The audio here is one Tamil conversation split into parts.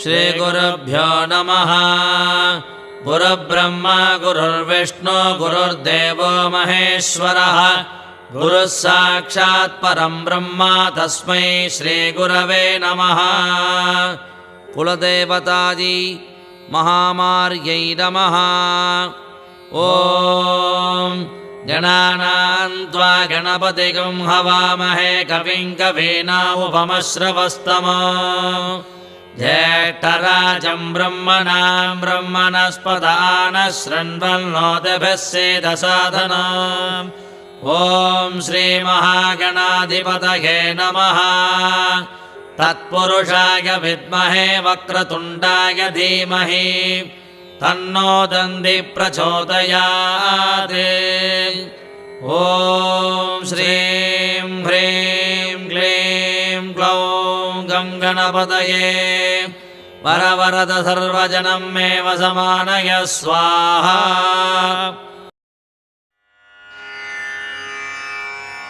श्रीगुरुभ्यो नमः। गुरुर्ब्रह्मा गुरुर्विष्णु गुरुर्देवो महेश्वरः। गुरुः साक्षात् परं ब्रह्म तस्मै श्रीगुरवे नमः। कुलदेवताजी महामार्यै नमः। ॐ गणानां त्वा गणपतिगं हवामहे कविं कवीनामुपमश्रवस्तमो ज्येष्ठराजं ब्रह्मणां ब्रह्मणस्पदानः शृण्वन्नोतिभिः सेदसादनम्। ॐ श्रीमहागणाधिपतये नमः। तत्पुरुषाय विद्महे वक्रतुण्डाय धीमहि तन्नो दन्ति प्रचोदयात्। ॐ श्रीं ह्रीं क्लीं ग्लौं गं गणपतये वरवरद सर्वजनं मे वसमानय स्वाहा।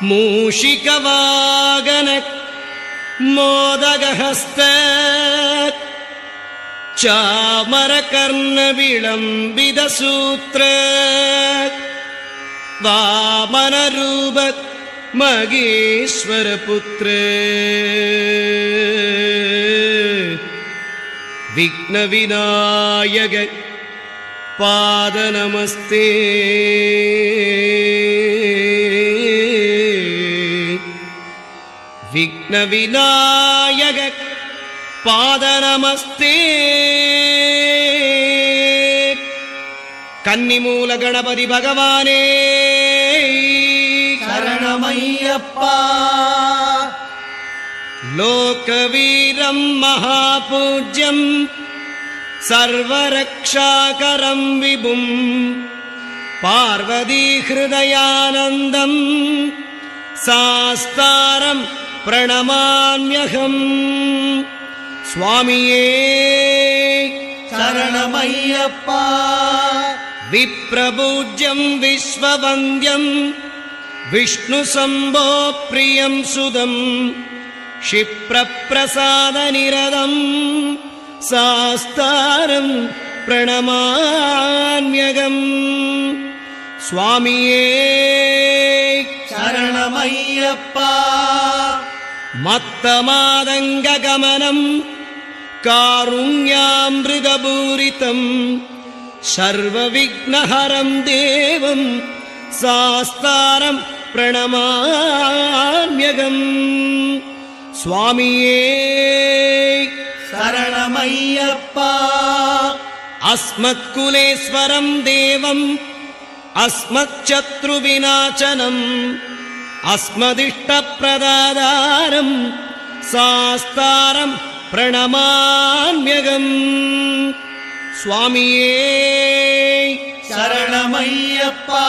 मूषिकवागन मोदगहस्त चामरकर्णविलम्बितसूत्र वामनरूप मगेश्वरपुत्र विघ्नविनायक पादनमस्ते। विघ्नविनायक पादनमस्ते। कन्निमूल गणपति भगवाने शरणमय्यप्पा। लोकवीरं महापूज्यं सर्वरक्षाकरं विभुं पार्वतीहृदयानन्दं सास्तारं प्रणमाम्यहम्। स्वामिये शरणमय्यप्पा। विप्रपूज्यं विश्ववन्द्यं विष्णुशम्भो प्रियं सुदं क्षिप्रप्रसादनिरतं सास्तारं प्रणमाम्यहम्। स्वामिये शरणमय्यप्पा। मत्तमादङ्गगमनं कारुण्यामृतपूरितं सर्वविघ्नहरं देवं सास्तारं प्रणमाम्यहम्। स्वामिये शरणमय्यप्पा। अस्मत्कुलेश्वरं देवं अस्मच्शत्रुविनाशनम् अस्मदिष्टप्रदातारं सास्तारं प्रणमाम्यहम्। स्वामिये शरणमय्यप्पा।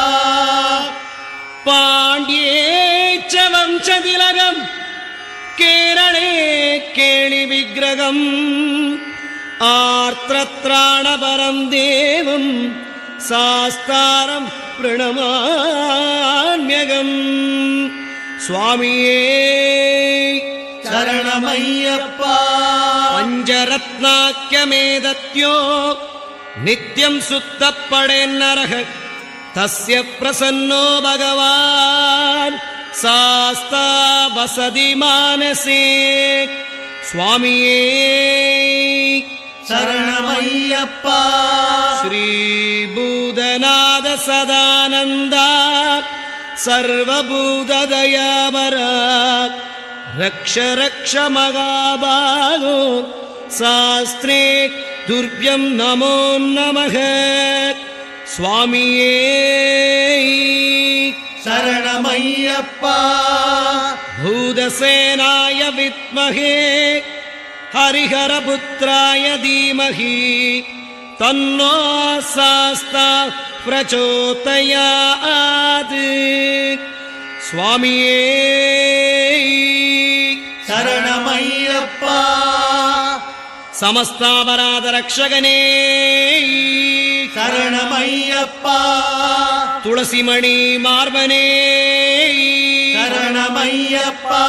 पाण्ड्ये च वंशतिलकं केरळे केळिविग्रहम् आर्त्रत्राणपरं देवं सास्तारं प्रणमाम्यहम्। स्वामिये शरणमय्यप्पा। पञ्चरत्नाख्यमेदत्यो नित्यं सुत्तपडेन्नरः तस्य प्रसन्नो भगवान् सास्ता वसति मानसे। स्वामिये शरणमय्यप्पा। श्रीभूतनाथ सदानन्द सर्वभूतदयावरा रक्ष रक्ष महाभागो शास्त्रे तुभ्यं नमो नमः। स्वामिये शरणमय्यप्पा। भूतसेनाय विद्महे हरिहरपुत्राय धीमहि तन्नो शास्ता प्रचोदयात्। स्वामिये शरणमय्यप्पा। समस्तापराधरक्षकने शरणमय्यप्पा। तुलसीमणि मार्बने शरणमय्यप्पा।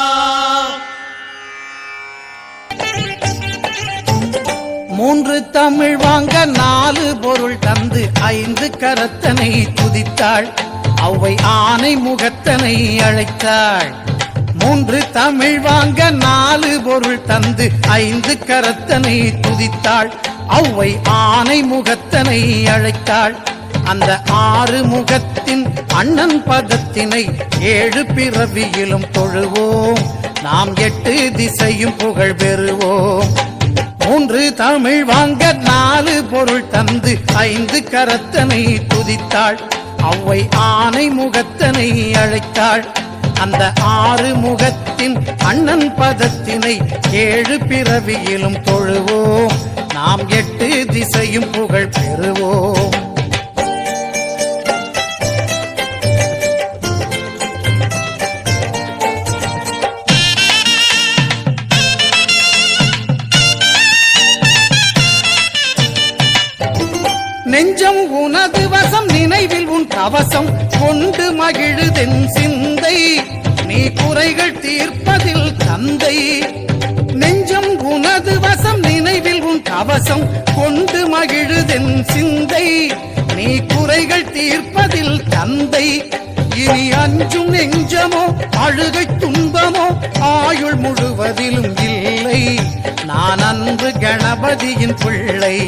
மூன்று தமிழ் வாங்க நாலு பொருள் தந்து ஐந்து கரத்தனை துதித்தாள். அவ்வை ஆனை முகத்தனை அழைத்தாள். மூன்று தமிழ் வாங்க நாலு பொருள் தந்து ஐந்து கரத்தனை துதித்தாள். அவ்வை ஆனை முகத்தனை அழைத்தாள். அந்த ஆறு முகத்தின் அண்ணன் பதத்தினை ஏழு பிறவியிலும் தொழுவோம். நாம் எட்டு திசையும் புகழ் பெறுவோம். மூன்று தமிழ் வாங்க நாலு பொருள் தந்து ஐந்து கரத்தனை துதித்தாள். அவ்வை ஆனை முகத்தனை அழைத்தாள். அந்த ஆறு முகத்தின் அண்ணன் பதத்தினை ஏழு பிறவியிலும் தொழுவோம். நாம் எட்டு திசையும் புகழ் பெறுவோம். நெஞ்சம் உனது வசம் நினைவில் உன் கவசம் கொண்டு மகிழுதென் சிந்தை. நீ குறைகள் தீர்ப்பதில் தந்தை. நெஞ்சம் உனது வசம் நினைவில் உன் கவசம் கொண்டு மகிழுதென் சிந்தை. நீ குறைகள் தீர்ப்பதில் தந்தை. இனி அஞ்சும் நெஞ்சமோ அழுகை துன்பமோ ஆயுள் முழுவதிலும் இல்லை. நான் அன்று கணபதியின் பிள்ளை.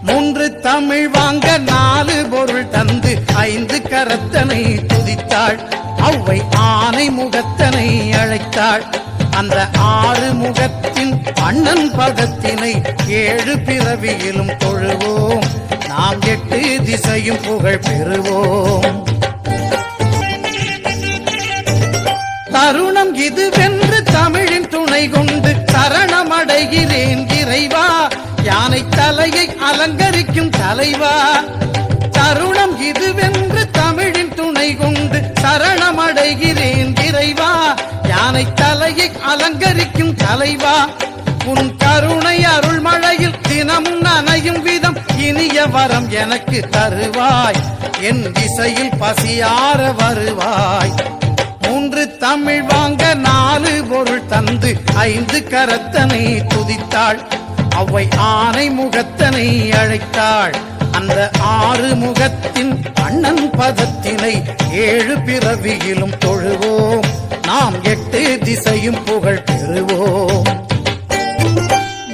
மூன்று தமிழ் வாங்க நாலு பொருள் தந்து ஐந்து கரத்தனை துதித்தாள். அவ்வை ஆனை முகத்தனை அழைத்தாள். அந்த ஆறு முகத்தின் அண்ணன் பதத்தினை ஏழு பிறவியிலும் தொழுவோம். நாம் எட்டு திசையும் புகழ் பெறுவோம். தருணம் இதுவென்று தமிழின் துணை கொண்டு சரணமடைகிறேன் இறைவா. யானை தலையை அலங்கரிக்கும் தலைவா. தருணம் இதுவென்று தமிழின் துணை கொண்டு சரணமடைகிறேன் இறைவா. யானை தலையை அலங்கரிக்கும் தலைவா. உன் கருணை அருள் மழையில் தினமும் நனையும் விதம் இனிய வரம் எனக்கு தருவாய். என் திசையில் பசியார வருவாய். மூன்று தமிழ் வாங்க நாலு பொருள் தந்து ஐந்து கரத்தனை துதித்தாள். அவ்வை ஆனை முகத்தனை அழைத்தாள். அந்த ஆறு முகத்தின் அண்ணன் பதத்தினை ஏழு பிறவியிலும் தொழுவோம். நாம் எட்டு திசையும் புகழ் பெறுவோம்.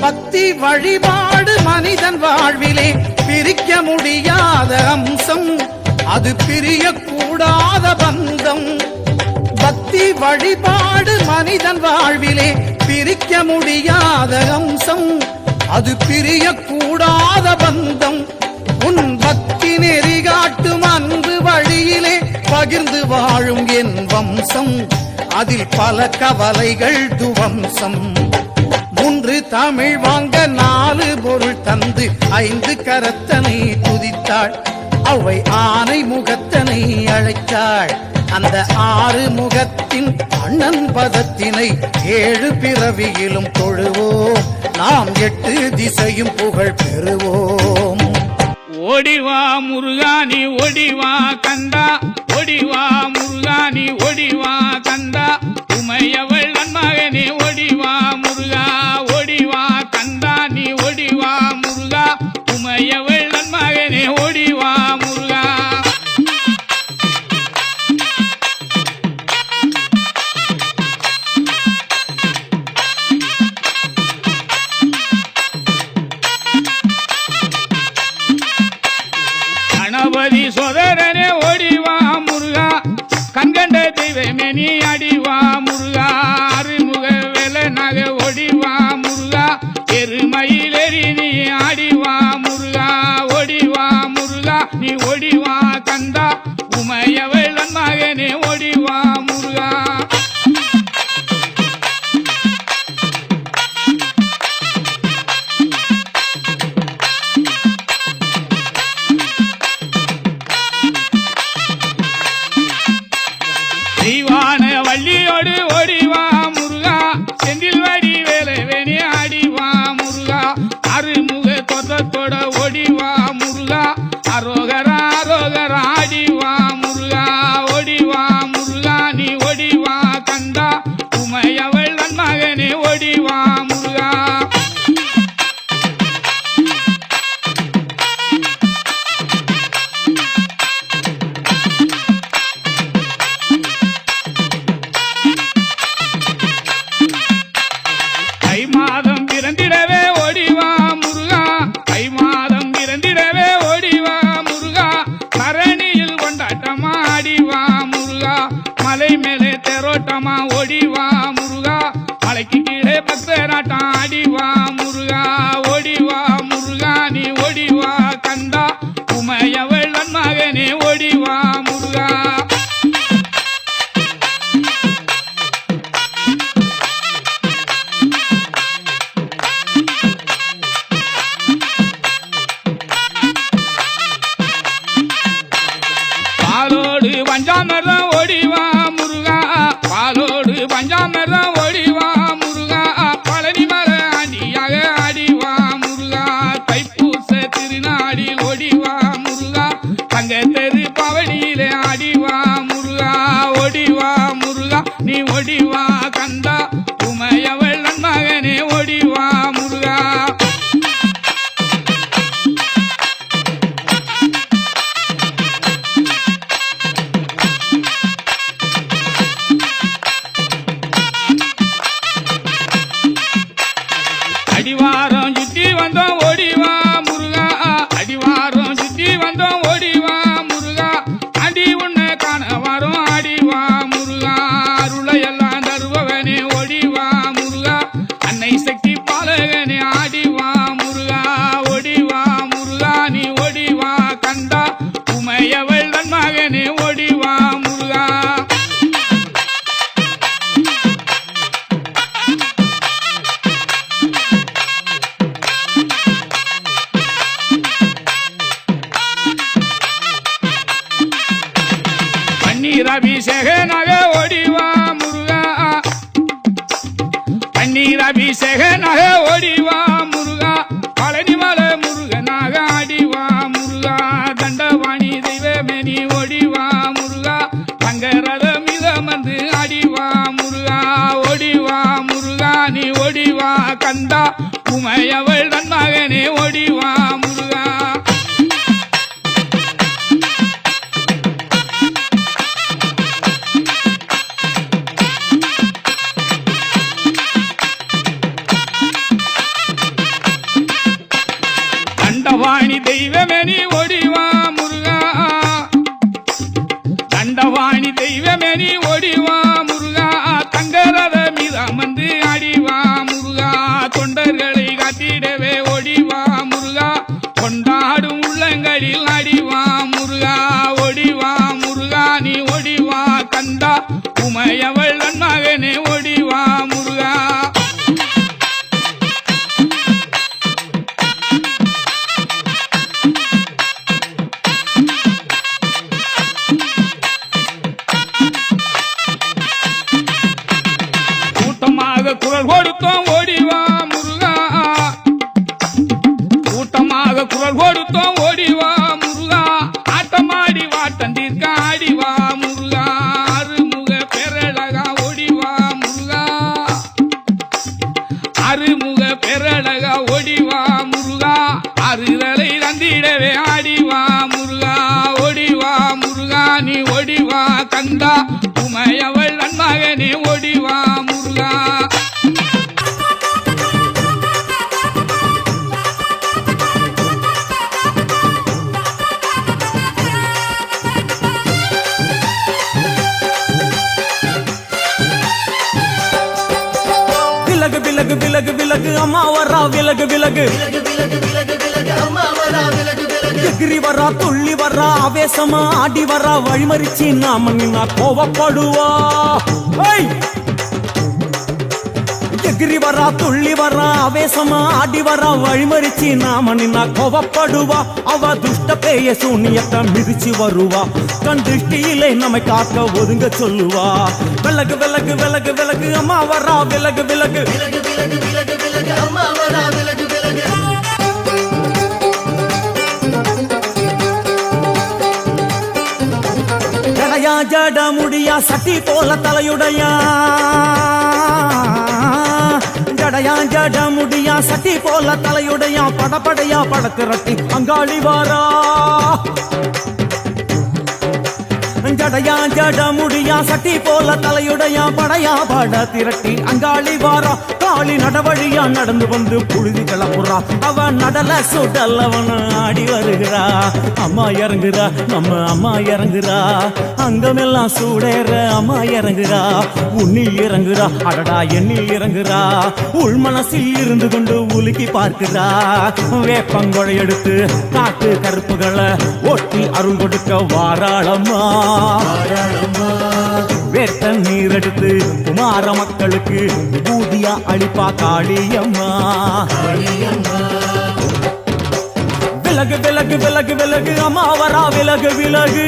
பக்தி வழிபாடு மனிதன் வாழ்விலே பிரிக்க முடியாத அம்சம். அது பிரியக்கூடாத பந்தம். பக்தி வழிபாடு மனிதன் வாழ்விலே பிரிக்க முடியாத அம்சம். அது பிரியக்கூடாத பந்தம். உன் பக்தி நெறி காட்டும் அன்பு வழியிலே பகிர்ந்து வாழும் என் வம்சம். அதில் பல கவலைகள் துவம்சம். மூன்று தமிழ் வாங்க நாலு பொருள் தந்து ஐந்து கரத்தனை துதித்தாள். அவ்வை ஆனை முகத்தனை அழைத்தாள். அந்த ஆறு முகத்தின் அண்ணன் பதத்தினை ஏழு பிறவியிலும் தொழுவோம். நாம் எட்டு திசையும் புகழ் பெறுவோம். ஓடிவா முருகா நீ ஓடிவா கந்தா. ஓடிவா முருகா நீ ஓடிவா கந்தா. உமையவள் நன்மகனே ஓடிவா முருகா. ஓடிவா கந்தா நீ ஓடிவா முருகா. உமையவள் நன்மகனே ஓடிவா முருகா. கணபதி சோதரனே ஓடிவா முருகா. கண்கண்ட தெய்வமே நீ அடிவா முருகா. அருமுக வேலனாக ஓடிவா முருகா. எருமையிலேறி நீ ஆடிவா முருகா. ஓடிவா முருகா நீ ஓடிவா கந்தா. உமையவள் மகனே ஓடிவா முருகா. தெய்வான வள்ளியோடு ஓடிவா முருகா. செந்தில் வடி வேலவேணி ஆடிவா முருகா. அருமுக தோற்றத்தோட ஓடிவா முருகா. அரோகரா அரோகரா ஆடிவா முருகா. ஓடிவா முருகா நீ ஓடிவா கந்தா. உமையவள் மகனே ஓடிவா முருகா. பக்கமா ஓடிவா முருகா மலைக்கு கீழே பக்தராட்டம் ஆடிவா முருகா ஓடிவா முருகா நீ ஓடிவா கந்தா உமையவள் மகனே ஓடிவா முருகா பாலோடு பஞ்சாமிர்தம் ஓடிவா முருகா பாலோடு பஞ்சாமிர்தம் ஓடிவா முருகா பழனி மலை ஆண்டியாக ஆடிவா முருகா தைப்பூச திருநாடில் ஓடிவா முருகா தங்க தெரு பவனியிலே ஆடிவா முருகா ஓடிவா முருகா நீ ஓடிவா கந்தா உமையவள் மகனே ஓடிவா முருகா அடிவாரம் சுத்தி வந்தோம் ஓடிவா முருகா அடிவாரம் சுத்தி வந்தோம் ஓடிவா முருகா அடி உன்னை காண வரும் ஆடிவா முருகா அருளையெல்லாம் தருபவனே ஓடிவா முருகா அன்னை சக்தி பாலகனே ஆடிவா முருகா ஓடிவா முருகா நீ ஓடிவா கந்தா உமையவள் தன் மகனே ஓடிவா முருகா பன்னீரபிஷேகனாக ஓடிவா முருகா பன்னீரபிஷேகனாக ஓடிவா முருகா பழனிமலை முருகனாக ஆடிவா முருகா தண்டவாணி தெய்வமேனி ஓடிவா முருகா தங்கரத மிதமந்து ஆடிவா முருகா ஓடிவா முருகா நீ ஓடிவா கந்தா உமையவள் தன் மகனே ஓடிவா முருகா தண்டவாணி தெய்வமேனி ஓடிவா முருகா தண்டவாணி தெய்வமேனி ஓடிவா முருகா தங்கரத மீதமந்து ஆடிவா முருகா தொண்டர்களை காத்திடவே ஓடிவா முருகா கொண்டாடும் உள்ளங்களில் ஆடிவா முருகா ஓடிவா முருகா நீ ஓடிவா கந்தா உமையவள் தன் மகனே ஓடிவா முருகா கூட்டமாக குரல் கொடுத்தோம் ஓடிவா முருகா கூட்டமாக குரல் கொடுத்தோம் ஓடிவா முருகா ஆட்டமாடி வாட்டந்தீர்க்க ஆடிவா முருகா அருமுக பெரழகா ஓடிவா முருகா அருமுக பெரழகா ஓடிவா முருகா அருதலை தந்திடவே ஆடிவா முருகா ஓடிவா முருகா நீ ஓடிவா கந்தா உமையவள் தன் மகனே ஓடிவா முருகா விலகு விலகு விலகு விலகு அம்மா வரா விலகு விலகு எகிரி வரா துள்ளி வரா ஆவேசமா ஆடி வரா வழிமறிச்சு நாம நின்னா கோவப்படுவா எகிரி வரா துள்ளி வரா ஆவேசமா ஆடி வரா வழிமறிச்சு நாம நின்னா கோவப்படுவா அவ துஷ்ட பேய சூனியத்தை மிதிச்சு வருவா கண் திருஷ்டியிலே நம்மை காக்க ஒதுங்க சொல்லுவா விலகு விலகு விலகு விலகு அம்மா வரா விலகு விலகு அம்மா வரா விலகு விலகு ஜடையா ஜட முடியா சட்டி போல தலையுடையா ஜடையா ஜட முடியா சட்டி போல தலையுடையா படப்படையா படத்திரட்டி அங்காளி வாரா ஜடையா ஜட முடியா சட்டி போல தலையுடையா படையா பட திரட்டி அங்காளி வாரா காளி நடவழியா நடந்து வந்து புழுதி கிளப்புறா அவ நடல சுடல் அவன ஆடி வருகிறா அம்மா இறங்குறா நம்ம அம்மா இறங்குறா அங்கமெல்லாம் சூடேற அம்மா இறங்குறா உன்னில் இறங்குறா அடடா எண்ணில் இறங்குறா உள் மனசில் இருந்து கொண்டு உலுக்கி பார்க்கிறா வேப்பங்கொழை எடுத்து காட்டு கருப்புகளை ஒட்டி அருள் கொடுக்க வாராளம்மா வேட்ட நீர் எடுத்து குமார மக்களுக்கு விபூதியா அளிப்பா காளியம்மா விலகு விலகு விலகு விலகு அம்மா வரா விலகு விலகு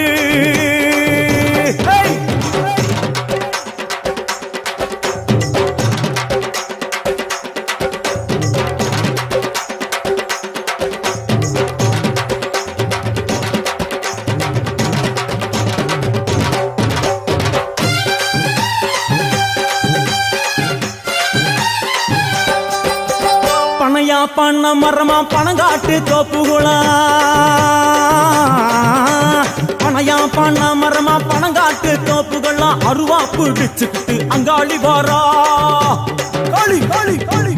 பண்ண மரமா பணங்காட்டு தோப்புகுளா பனையா பண்ண மரமா பணங்காட்டு தோப்புகளா அருவா பிடிச்சுக்கிட்டு அங்காளி வாரா காளி காளி காளி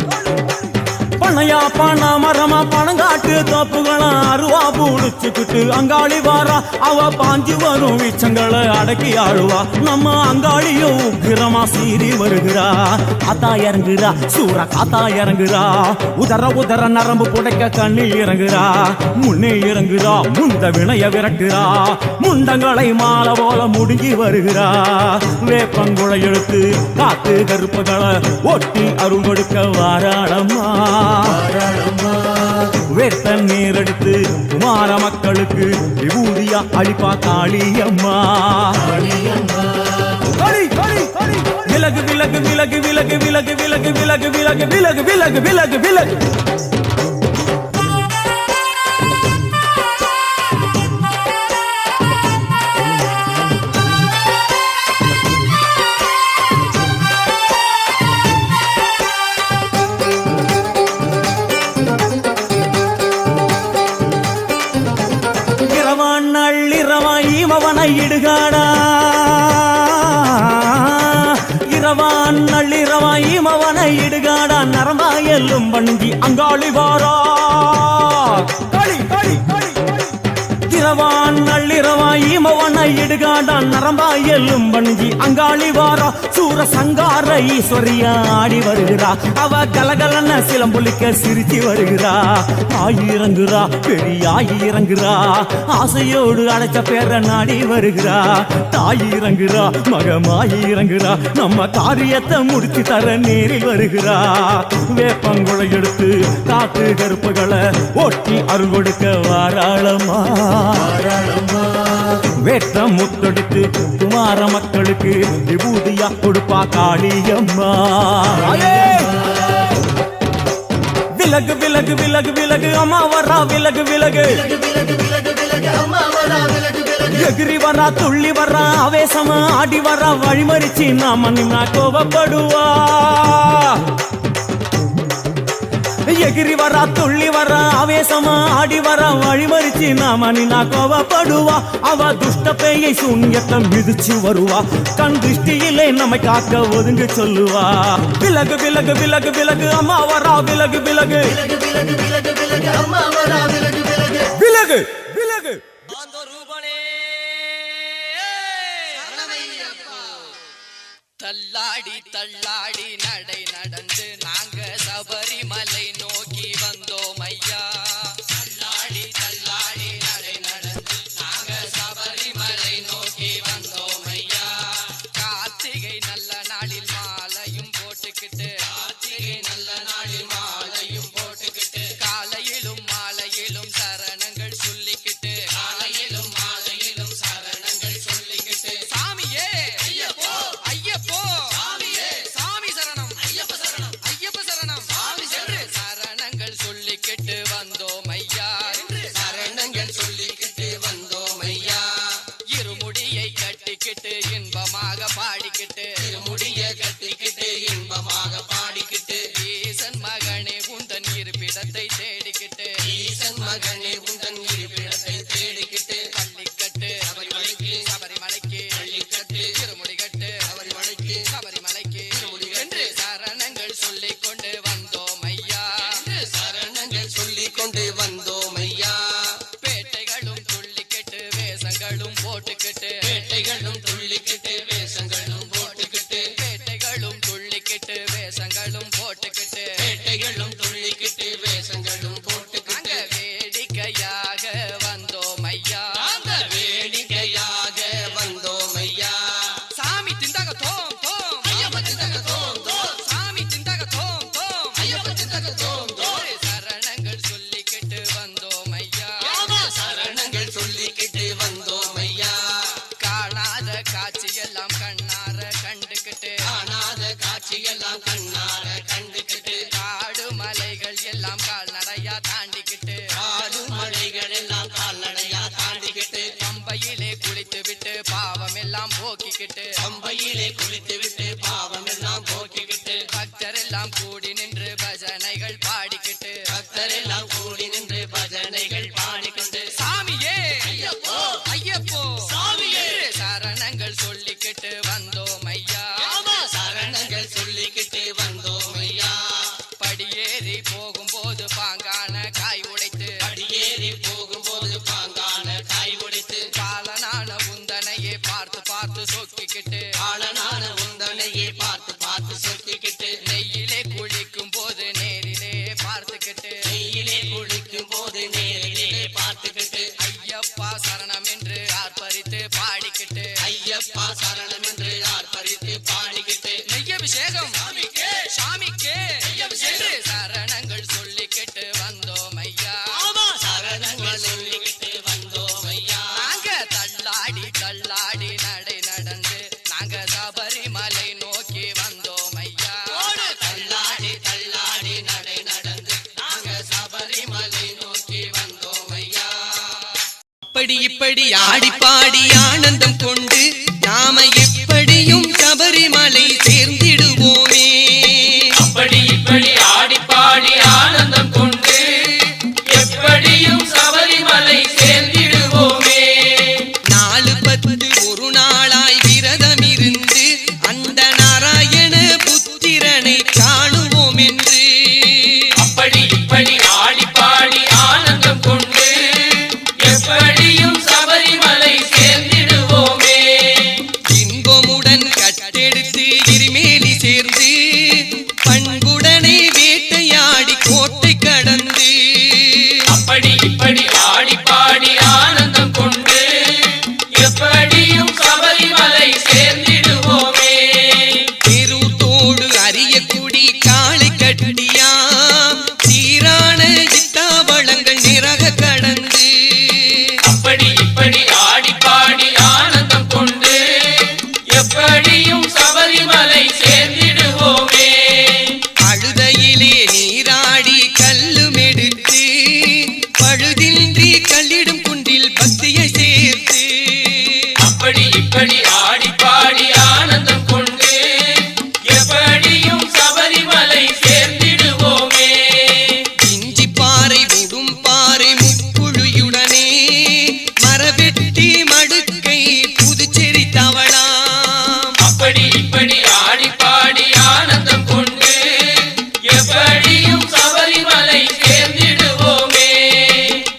பனையா பண்ண மரமா பணங்காட்டு தோப்புகளா அருவா பிடிச்சுக்கிட்டு அங்காளி வாரா அவ பாஞ்சு வரும் வீச்சங்களை அடக்கி ஆளுவா நம்ம அங்காளியும் உக்கிரமா சீறி வருகிறா காத்தா இறங்குறா சூற காத்தா இறங்குறா உதர உதர நரம்பு புடைக்க கண்ணில் இறங்குறா முன்னே இறங்குறா முந்த வினைய விரட்டுறா முண்டங்களை மாலை போல முடிஞ்சி வருகிறா வேப்பங்குழை எழுத்து காத்து கருப்புகளை ஒட்டி அருள் கொடுக்க வாராளம்மா வேட்ட நீர் எடுத்து குமார மக்களுக்கு விபூதியா அளிப்பா காளியம்மா விலகு விலகு விலகு விலகு விலகு விலகு விலகு விலகு விலகு விலகு விலகு விலகு இமவனை இடுகாடா இரவான் நள்ளிரவா இமவனை இடுகாடா நரம்பா எல்லும் வண்டி அங்காளி வாரா களி களி களி இரவான் நள்ளிரவா இமவனை இடுகாடா நரம்பா எல்லும் வண்டி அங்காளி வாரா சூர சங்கார ஈஸ்வரியா ஆடி வருகிறா அவ கலகலன சிலம்புலிக்க சிரிச்சு வருகிறா ஆயிரங்குறா பெரியாயி இறங்குறா ஆசையோடு அடைச்ச பேர நாடி வருகிறா தாயி இறங்குறா மகமாயி இறங்குறா நம்ம காரியத்தை முடிச்சு தர நேரில் வருகிறா வேப்பங்குழை எடுத்து காத்து கருப்புகளை ஒட்டி அருள் கொடுக்க வாராளம்மா வேட்ட முத்தெடுத்து குமார மக்களுக்கு விபூதியா கொடுப்பா காளியம்மா விலகு விலகு விலகு விலகு அம்மா வரா விலகு விலகு எகிரி வரா துள்ளி வரா ஆவேசமா ஆடி வரா வழிமறிச்சு நாம நின்னா கோபப்படுவா எகிரி வரா துள்ளி வரா ஆவேசமா ஆடி வரா வழிமறிச்சு நாம நின்னா கோபப்படுவா அவ துஷ்ட பேயை சூன்யத்தை மிதிச்சு வருவா கண் திருஷ்டியிலே நம்மை காக்க ஒதுங்க சொல்லுவா விலகு விலகு விலகு விலகு அம்மா வரா விலகு விலகு விலகு விலகு தள்ளாடி தள்ளாடி நடை நடந்து நாங்க சபரிமலை நோக்கி வந்தோம் ஐயா தள்ளாடி தள்ளாடி நடை நடந்து நாங்க சபரிமலை நோக்கி வந்தோம் ஐயா கார்த்திகை நல்ல நாளில் மாலையும் போட்டுக்கிட்டு கார்த்திகை நல்ல நாளில் மாலையும் போட்டுக்கிட்டு காலையிலும் மாலையிலும் சரணங்கள் சொல்லிக்கிட்டு காலையிலும் மாலையிலும் சரணங்கள் சொல்லிக்கிட்டு சாமியே ஐயப்போ ஐயப்போ சாமியே சாமி சரணம் ஐயப்ப சரணம் ஐயப்ப சரணம் சாமி சென்று சரணங்கள் சொல்லிக்கிட்டு வந்தோம் ஐயா சரணங்கள் சொல்லிக்கிட்டு வந்தோம் ஐயா இருமுடியை கட்டிக்கிட்டு இன்பமாக பாடிக்கிட்டு இருமுடியை கட்டிக்கிட்டு இன்பமாக பாடிக்கிட்டு ஈசன் மகனே உந்தன் இருப்பிடத்தை தேடிக்கிட்டு ஈசன் மகனே உந்தன் இருப்பிடத்தை தேடிக்கிட்டு பள்ளிக்கட்டு சபரிமலைக்கு சபரிமலைக்கு எல்லாம் கண்ணார கண்டுக்கிட்டு காடு மலைகள் எல்லாம் கால்நடையா தாண்டிக்கிட்டு காடு மலைகள் எல்லாம் கால்நடையா தாண்டிக்கிட்டு பம்பையிலே குளித்து விட்டு பாவம் எல்லாம் போக்கிக்கிட்டு பம்பையிலே குளித்து விட்டு பாவம் எல்லாம் போக்கிக்கிட்டு பக்தர் எல்லாம் கூடி நின்று பஜனைகள் பாடிக்கிட்டு பக்தர் எல்லாம் கூடி நின்று பஜனைகள் பாடிக்கிட்டு சாமியே ஐயப்போ ஐயப்போ சாமியே சரணங்கள் சொல்லிக்கிட்டு வந்தோம் ஐயா சரணங்கள் சொல்லிக்கிட்டு வந்தோம் ஐயா படியேறி போகும்போது பாங்கான காய் உடைத்து படியேறி போகும்போது பாங்கான காய் உடைத்து பாலனான உந்தனையே பார்த்து பார்த்து சொக்கிக்கிட்டு பாலனான உந்தனையே பார்த்து பார்த்து சொக்கிக்கிட்டு நெய்யிலே குளிக்கும் போது நேரிலே பார்த்துக்கிட்டு நெய்யிலே குளிக்கும் போது நேரிலே பார்த்துக்கிட்டு ஐயப்பா சரணம் என்று ஆர்ப்பரித்து பாடிக்கிட்டு ஐயப்பா சரணம் என்று ஆர்ப்பரித்து பாடிக்கிட்டு நெய்யபிஷேகம் சாமிக்கே என்று சரணங்கள் சொல்லிக்கிட்டு வந்தோம் ஐயா சரணங்கள் சொல்லிக்கிட்டு வந்தோம் ஐயா நாங்க தள்ளாடி தள்ளாடி நடை நடந்து நாங்க சபரிமலை நோக்கி வந்தோம் ஐயா தள்ளாடி தள்ளாடி நடை நடந்து நாங்க சபரிமலை நோக்கி வந்தோம் ஐயா அப்படி இப்படி ஆடி பாடி ஆனந்தம் கொண்டு நாம எப்படியும் சபரிமலை சேர்ந்திடுவோமே அப்படி இப்படி ஆடி பாடி ஆனந்தம் கொண்டு எப்படியும் சபரிமலை சேர்ந்திடுவோமே 4-10 ஒரு நாளாய் விரதம் இருந்து அந்த நாராயண புத்திரனை காணுவோம் என்று அப்படி இப்படி ஆடி பாடி ஆனந்தம் கொண்டு எப்படியும் சபரிமலை சேர்ந்திடுவோமே இன்பமுடன் கட்டெடுத்து எரிமேலி சேர்ந்து பண்புடனே வேட்டையாடி கோட்டை கடந்து அப்படி இப்படி ஆடி பாடி ஆனந்தம் கொண்டு எப்படியும் சபரிமலை சேர்ந்திடுவோமே பெருத்தோடு அரிய குடி காளை கட்டியா சீரான இத்தாவளங்கள் நிறக கடந்து அப்படி இப்படி ஆடி பாடி ஆனந்தம் கொண்டு எப்படியும் சபரிமலை சேர்ந்திடுவோமே அழுதையிலே நீராடி கல்லும் எடுத்து பழுதின்றி கல்லிடும் குன்றில் பக்தியை சேர்த்து அப்படி இப்படி ஆடி பாடி ஆனந்தம் கொண்டு எப்படியும் சபரிமலை சேர்ந்திடுவோமே இஞ்சி பாறை உடும் பாறை முக்குழியுடனே மரவெட்டி மடுக்கை புதுச்சேரி தவளாம் அப்படி இப்படி ஆடி பாடி ஆனந்தம் கொண்டு எப்படியும் சபரிமலை சேர்ந்திடுவோமே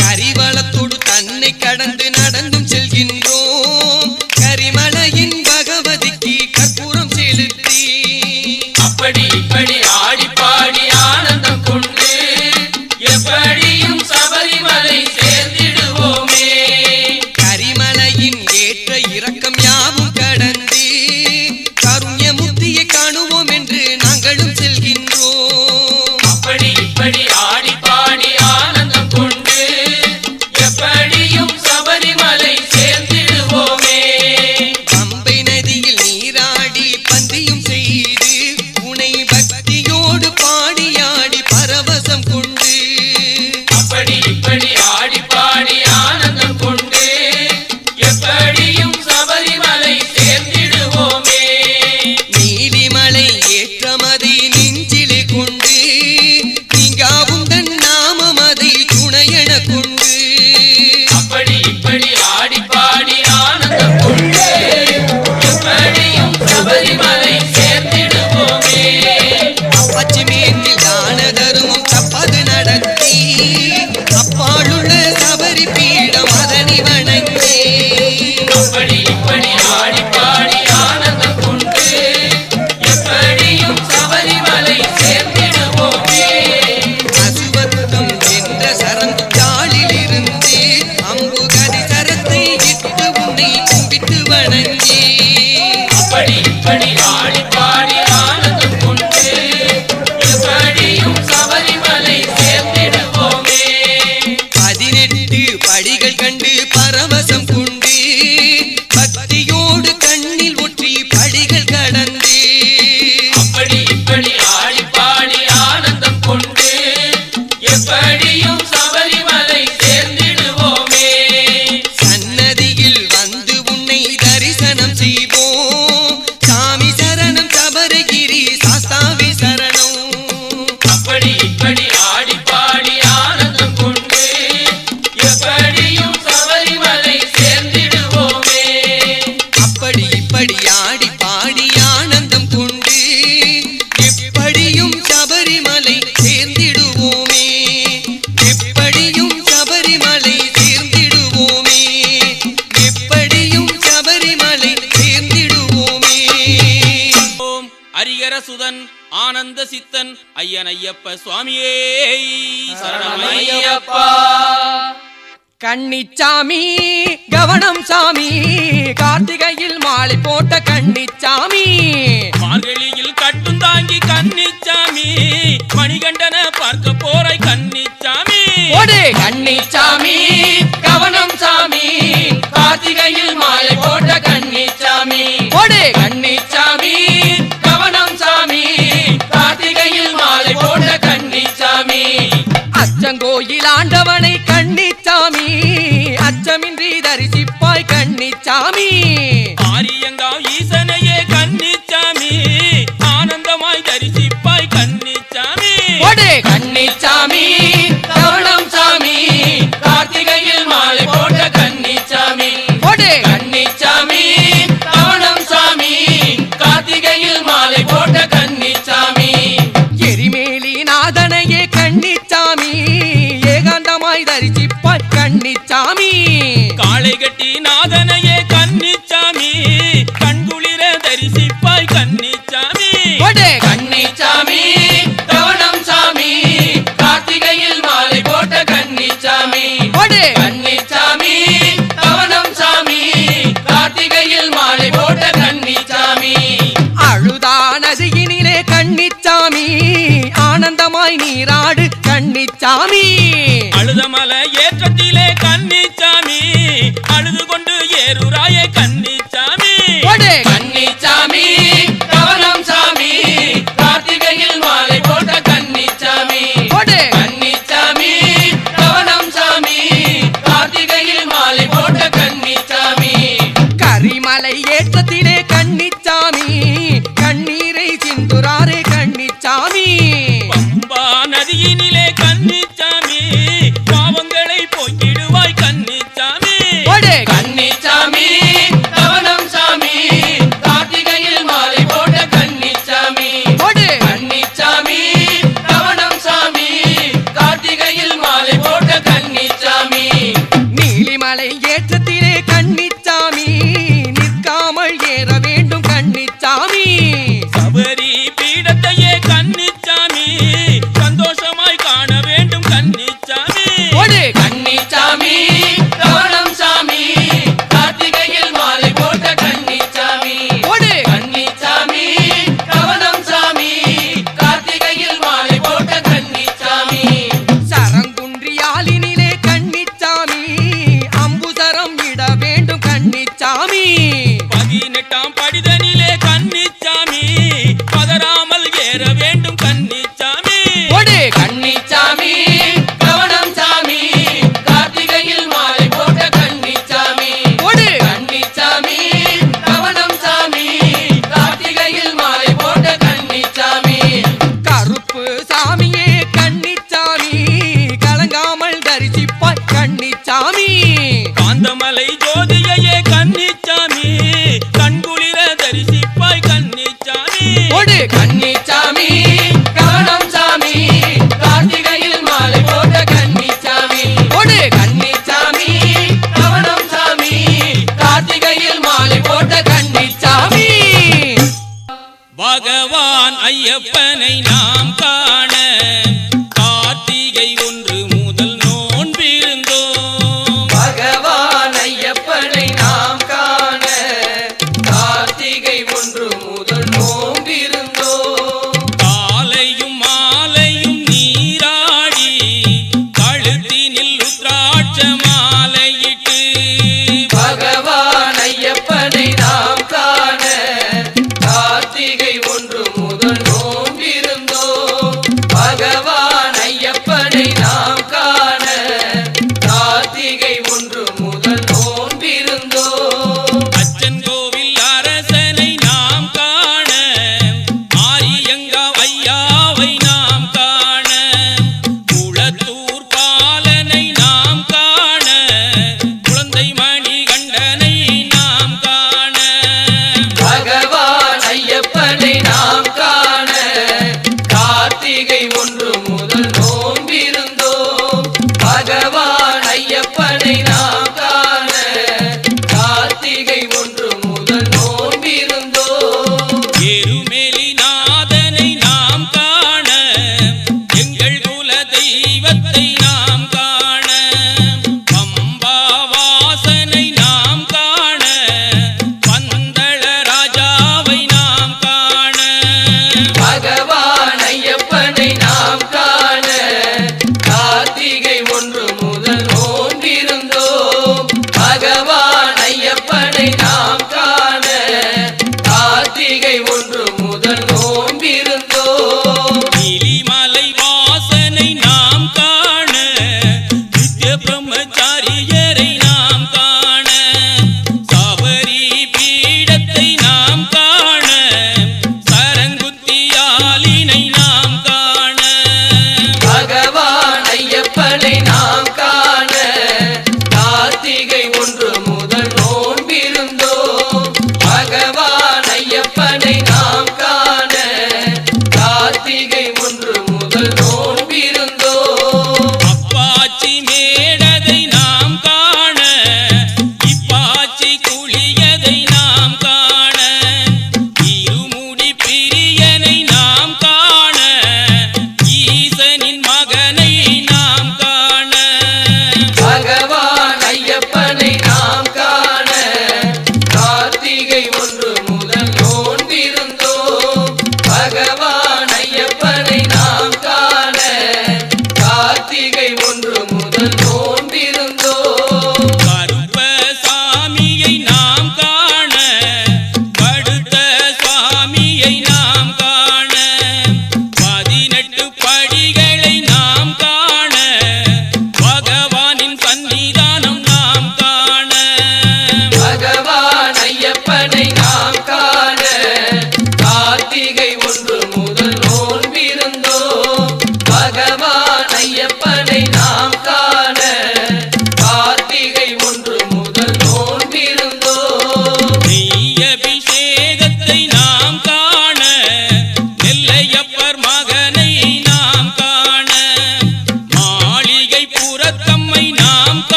கரிவளத்தோடு தன்னை கடந்து நடந்தும் செல்கின்றோம் கரிமலையின் பகவதிக்கு கற்பூரம் செலுத்தி அப்படி இப்படி ஆடி பாடி ஆனந்தம் கொண்டு எப்படியும் சபரிமலை சேர்ந்திடுவோமே கரிமலையின் ஏற்ற இறக்கம் யாவும் கடந்து கருண்யமுத்தியை காணுவோம் என்று நாங்களும் செல்கின்றோம் அப்படி இப்படி ஆடி பாடி ஆனந்தம் கொண்டு எப்படியும் சபரிமலை சேர்ந்திடுவோமே பம்பை நதியில் நீராடி பந்தியும் செய்து உனை பக்தியோடு பாடியாடி பரவசம் கொண்டு அப்படி இப்படி ஆடி பாடி ஆனந்தம் கொண்டு எப்படியும் சபரிமலை சேர்ந்திடுவோமே நீலிமலை ஏற்றமதை நெஞ்சிலே கொண்டு நீங்காவும் தன் நாமமதை துணையென கொண்டு அப்படி இப்படி ஆடி பாடி ஆனந்தம் கொண்டு எப்படியும் சபரிமலை சேர்ந்திடுவோமே பச்சிமேட்டில் தான தருமம் தப்பது நடத்தி அப்பாடு சித்தன் ஐயன் ஐயப்ப சுவாமியே சரணமையப்பா கன்னிச்சாமி கவனம் சாமி கார்த்திகையில் மாலை போட்ட கன்னிச்சாமி மார்கழியில் கட்டும் தாங்கி கன்னிச்சாமி மணிகண்டன பார்க்க போரை கன்னிச்சாமி ஓடு கன்னிச்சாமி கவனம் சாமி கார்த்திகையில் மாலை போட்ட கன்னிச்சாமி ஓடு கன்னிச்சாமி கவனம் சாமி கார்த்திகையில் மாலை போட்ட கன்னிச்சாமி அச்சங்கோயில் ஆண்டவனை கன்னிச்சாமி அச்சமின்றி தரிசிப்பாய் கன்னிச்சாமி ஆரியங்காவ் ஈசனையே கன்னிச்சாமி ஆனந்தமாய் தரிசிப்பாய் கன்னிச்சாமி ஓடு கன்னிச்சாமி கவனம் சாமி கார்த்திகையில் மாலை போட்ட கன்னிச்சாமி ஓடு கன்னிச்சாமி கவனம் சாமி கார்த்திகையில் மாலை போட்ட கன்னிச்சாமி எரிமேலி நாதனையே கன்னிச்சாமி ஏகாந்தமாய் தரிசி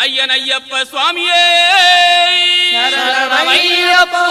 ஐயன் ஐயப்ப சுவாமியே சரணமையப்பா.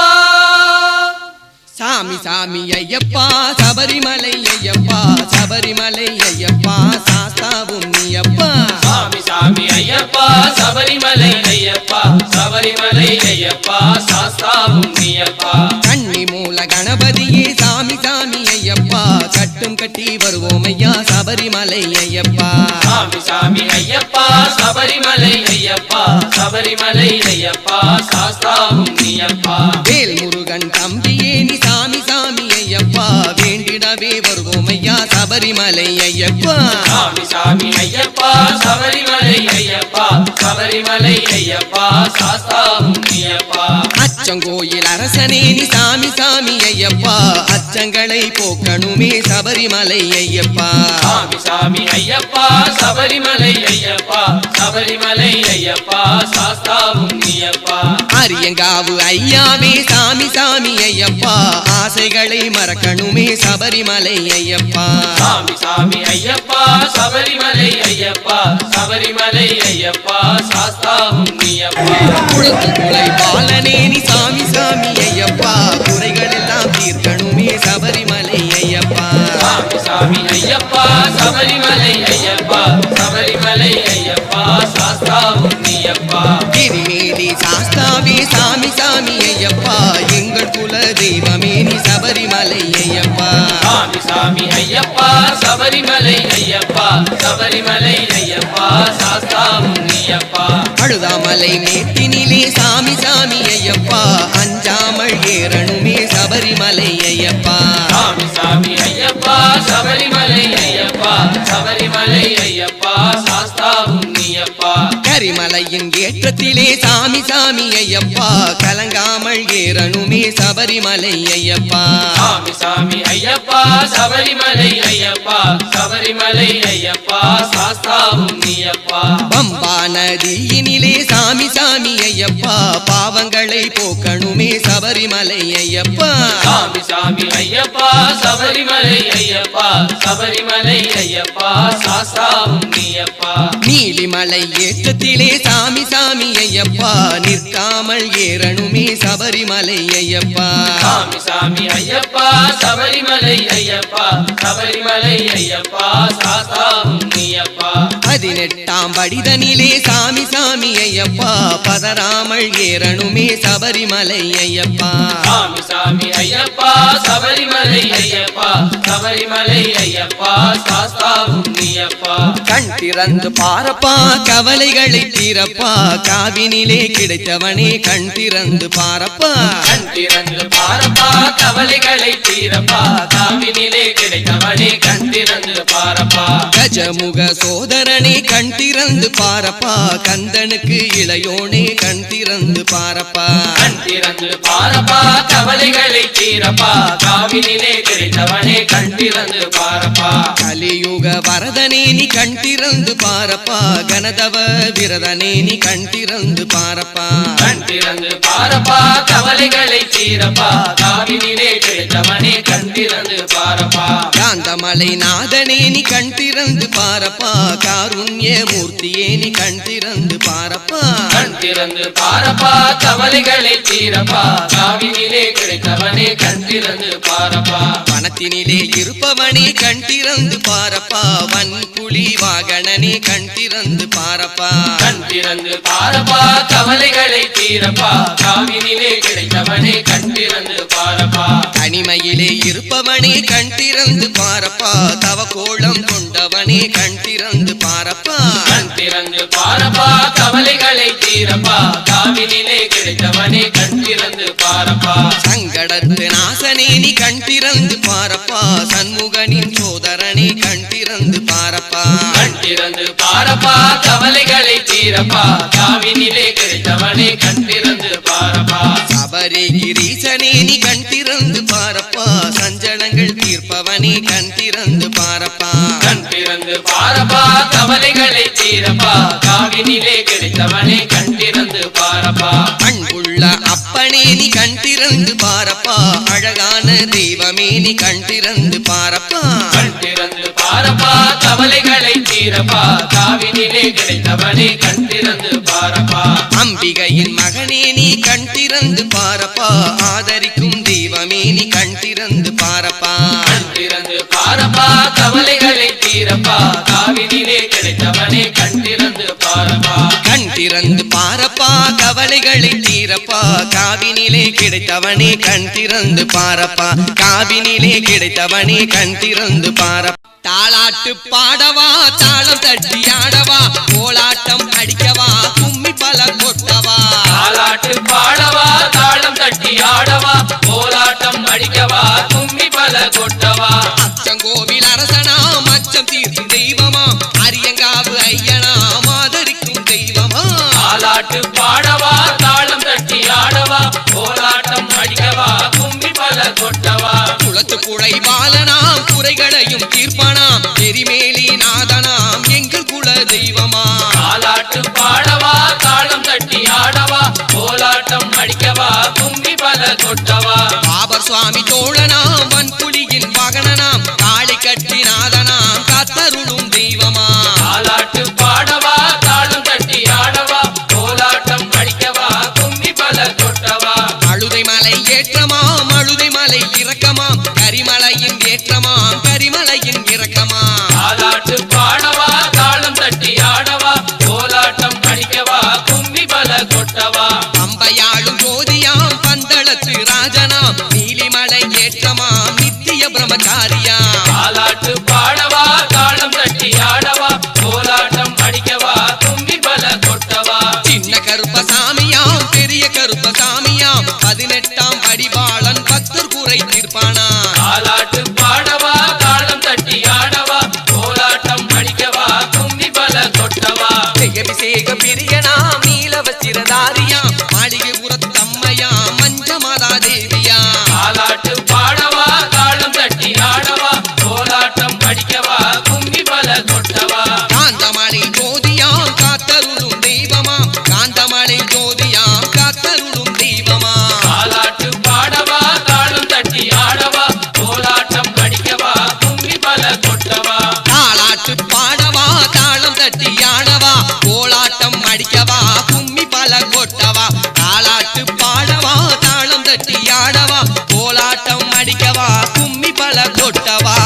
சாமி சாமி ஐயப்பா சபரிமலை ஐயப்பா சபரிமலை ஐயப்பா சாஸ்தாவும் நீயப்பா சாமி சாமி ஐயப்பா சபரிமலை ஐயப்பா சபரிமலை ஐயப்பா சாஸ்தாவும் நீயப்பா. கன்னி மூல கணபதியே சாமி சாமி ஐயப்பா கட்டும் கட்டி வருவோம் ஐயா சபரிமலை ஐயப்பா சாமி சாமி ஐயப்பா சபரிமலை ஐயப்பா சபரிமலை ஐயப்பா சாஸ்தாவும் நீயப்பா. வேல் முருகன் தம்பியே நீ சாமி சாமி ஐயப்பா வேண்டிடவே வருவோம் ஐயா சபரிமலை ஐயப்பா சாமி சாமி ஐயப்பா சபரிமலை ஐயப்பா சபரிமலை ஐயப்பா சாஸ்தாவும் நீயப்பா. அச்சங்கோயில் அரசனே நீ சாமி சாமி ஐயப்பா அச்சங்களை போக்கணுமே சபரிமலை ஐயப்பா சாமி சாமி ஐயப்பா சபரிமலை ஐயப்பா சபரிமலை ஐயப்பா சாஸ்தாவும் நீயப்பா. அரியங்காவு ஐயாவே சாமி சாமி ஐயப்பா ஆசைகளை மறக்கணுமே சபரிமலை ஐயப்பா சாமி சாமி ஐயப்பா சபரிமலை ஐயப்பா சபரிமலை ஐயப்பா சாஸ்தாவும் நீயப்பா. குளத்து குலை பாலனே நீ சாமி சாமி ஐயப்பா குறைகள் எல்லாம் தீர்க்கணுமே சபரிமலை ஐயப்பா சாமி சாமி ஐயப்பா சபரிமலை ஐயப்பா சபரிமலை ஐயப்பா சாஸ்தாவும் நீயப்பா. கிரிமேலி சாஸ்தாவே சாமி சாமி ஐயப்பா எங்கள் குல தெய்வமே நீ சபரிமலை ஐயப்பா சாமி சாமி ஐயப்பா சபரிமலை ஐயப்பா சபரிமலை ஐயப்பா சாஸ்தாவும் நீயப்பா. அழுதாமலை மேட்டினிலே சாமி சாமி ஐயப்பா அஞ்சாமல் ஏறணுமே சபரிமலை ஐயப்பா சாமி சாமி ஐயப்பா சபரிமலை ஐயப்பா சபரிமலை ஐயப்பா சாஸ்தாவும் நீயப்பா. கரிமலையின் ஏற்றத்திலே சாமி சாமி ஐயப்பா கலங்காமல் ஏறணுமே சபரிமலை ஐயப்பா சாமி சாமி ஐயப்பா சபரிமலை ஐயப்பா சபரிமலை ஐயப்பா சாஸ்தாவும் நீயப்பா. பம்பா நதியினிலே சாமி சாமி ஐயப்பா பாவங்களை போக்கணுமே சபரிமலை ஐயப்பா சாமி சாமி ஐயப்பா சபரிமலை ஐயப்பா சபரிமலை ஐயப்பா சாஸ்தாவும் நீயப்பா. நீலிமலை ஏற்றத்திலே சாமி சாமி ஐயப்பா நிற்காமல் ஏறணுமே சபரிமலை ஐயப்பா சாமி சாமி ஐயப்பா சபரிமலை ஐயப்பா சபரிமலை ஐயப்பா சாஸ்தாவும் நீயப்பா. 18ஆம் படிதனிலே சாமி சாமி ஐயப்பா பதறாமல் ஏறணுமே சபரிமலை ஐயப்பா சாமி சாமி ஐயப்பா சபரிமலை ஐயப்பா சபரிமலை ஐயப்பா சாஸ்தாவும் நீயப்பா. கண் திறந்து பாரப்பா கவலைகளை தீரப்பா காவினிலே கிடைத்தவனே கண் திறந்து பாரப்பா கண் திறந்து பாரப்பா கவலைகளை தீரப்பா காவினிலே கிடைத்தவனே கண் திறந்து பாரப்பா. கஜமுக சோதரனே கண் திறந்து பாரப்பா கந்தனுக்கு இளையோனே கண் திறந்து பாரப்பா கண் திறந்து பாரப்பா கவலைகளை தீரப்பா காவினிலே கிடைத்தவனே கண் திறந்து பாரப்பா. கலியுக வரதனே நீ கண் திறந்து பாரப்பா கனதவ விரதனே நீ கண் திறந்து பாரப்பா கண் திறந்து பாரப்பா கவலைகளை தீரப்பா காவினிலே கிடைத்தவனே கண் திறந்து பாரப்பா. காந்தமலை நாதனே நீ கண் திறந்து பாரப்பா காருண்ய மூர்த்தியே நீ கண் திறந்து பாரப்பா கண் திறந்து பாரப்பா கவலைகளை தீரப்பா காவினிலே கிடைத்தவனே கண் திறந்து பாரப்பா. வனத்தினிலே இருப்பவனே கண் திறந்து பாரப்பா வன்புலி வாகனனே கண் திறந்து பாரப்பா கண் திறந்து பாரப்பா கவலைகளை தீரப்பா காவினிலே கிடைத்தவனே கண் திறந்து பாரப்பா. தனிமையிலே இருப்பவனே கண் திறந்து பாரப்பா தவ கோலம் கொண்டவனே கண் திறந்து பாரப்பா கண் திறந்து பாரப்பா கவலைகளை தீரப்பா காவினிலே கிடைத்தவனே கண் திறந்து பாரப்பா. சங்கடத்து நாசனே நீ கண் திறந்து பாரப்பா சண்முகனின் சோதரனே கண் திறந்து பாரப்பா கண் திறந்து பாரப்பா கவலைகளை தீரப்பா காவினிலே கிடைத்தவனே கண் திறந்து பாரப்பா. சபரி கிரீசனே நீ கண் திறந்து பாரப்பா சஞ்சலங்கள் தீர்ப்பவனே கண் திறந்து பாரப்பா கண் திறந்து பாரப்பா கவலைகளை தீரப்பா காவினிலே கிடைத்தவனே கண் திறந்து பாரப்பா. அன்புள்ள அப்பனே நீ கண் திறந்து பாரப்பா அழகான தெய்வமே நீ கண் திறந்து பாரப்பா கண் திறந்து பாரப்பா கவலைகளை தீரப்பா காவினிலே கிடைத்தவனே கண் திறந்து பாரப்பா அம்பிகையின் மகனே நீ கண் திறந்து பாரப்பா ஆதரிக்கும் தெய்வமே நீ கண் திறந்து பாரப்பா கண் திறந்து பாரப்பா கவலைகளை தீரப்பா காவினிலே கிடைத்தவனே கண் திறந்து பாரப்பா கண் திறந்து பாரப்பா கவலைகளை தீரப்பா காவினிலே கிடைத்தவனே கண் திறந்து பாரப்பா காவினிலே கிடைத்தவனே கண் திறந்து பாரப்பா தாளாட்டு பாடவா தாளம் தட்டி ஆடவா கோலாட்டம் அடிக்கவா கும்மி பல கொட்டவா தாலாட்டு பாடவா தாளம் தட்டி ஆடவா கோலாட்டம் அடிக்கவா கும்மி பல கொட்டவா அச்சங்கோவில் அரசனாம் அச்சம் தீர்க்கும் தெய்வமாம் அரியங்காவு ஐயனாம் ஆதரிக்கும் தெய்வமாம் தாலாட்டு பாடவா தாளம் தட்டி ஆடவா கோலாட்டம் அடிக்கவா கும்மி பல கொட்டவா குளத்து புழை பாலனாம் குறைகளையும் தீர்ப்பானாம் எரிமேலி நாதனாம் எங்கள் குல தெய்வமா தாலாட்டு பாடவா தாளம் தட்டி ஆடவா கோலாட்டம் அடிக்கவா கும்மி பல கொட்டவா பாபர் சுவாமி தோழனாம் வன்புலியின் மகனாம் காளை கட்டி நாதனாம் காத்தருளும் தெய்வமா தாலாட்டு பாடவா தாளம் தட்டி ஆடவா கோலாட்டம் அடிக்கவா கும்மி பல கொட்டவா அழுதை மலை ஏற்றமாம் அழுதை மலை இறக்கமாம் கரிமலையின் ஏற்றமாம் கரிமலையின் இறக்கமாம் தாலாட்டு பாடவா தாளம் தட்டி ஆடவா கோலாட்டம் அடிக்கவா கும்மி பல கொட்டவா பம்பையாளும் ஜோதியாம் பந்தளத்து ராஜனாம் நீலிமலை ஏற்றமாம் நித்திய பிரம்மச்சாரியாம் தாலாட்டு பாடவா தாளம் தட்டி ஆடவா கோலாட்டம் அடிக்கவா கும்மி பல கொட்டவா சின்ன கருப்பசாமியாம் பெரிய கருப்பசாமியாம் 18ஆம் படிபாளன் பக்தர் குறை தீர்ப்பானா தாலாட்டு பாடவா தாளம் தட்டி ஆடவா கோலாட்டம் அடிக்கவா கும்மி பல கொட்டவா அபிஷேக பிரியனாம் நீலவச்சிரதாரியாம் மாளிகை புறத்தம்மையாம் மஞ்சமாதா தேவியாம் தாலாட்டு பாடவா தாளம் தட்டி ஆடவா கோலாட்டம் அடிக்கவா கும்மி பல கொட்டவா காந்தமலை ஜோதியாம் காத்தருளும் தெய்வமாம் காந்தமலை ஜோதியாம் காத்தருளும் தெய்வமாம் தாலாட்டு பாடவா தாளம் தட்டி ஆடவா கோலாட்டம் அடிக்கவா கும்மி பல கொட்டவா தாளாட்டு பாடவா தாளம் தட்டி ஆடவா கோலாட்டம் அடிக்கவா கும்மி பல கொட்டவா தாளாட்டு பாடவா தாளம் தட்டி ஆடவா கோலாட்டம் அடிக்கவா கும்மி பல கொட்டவா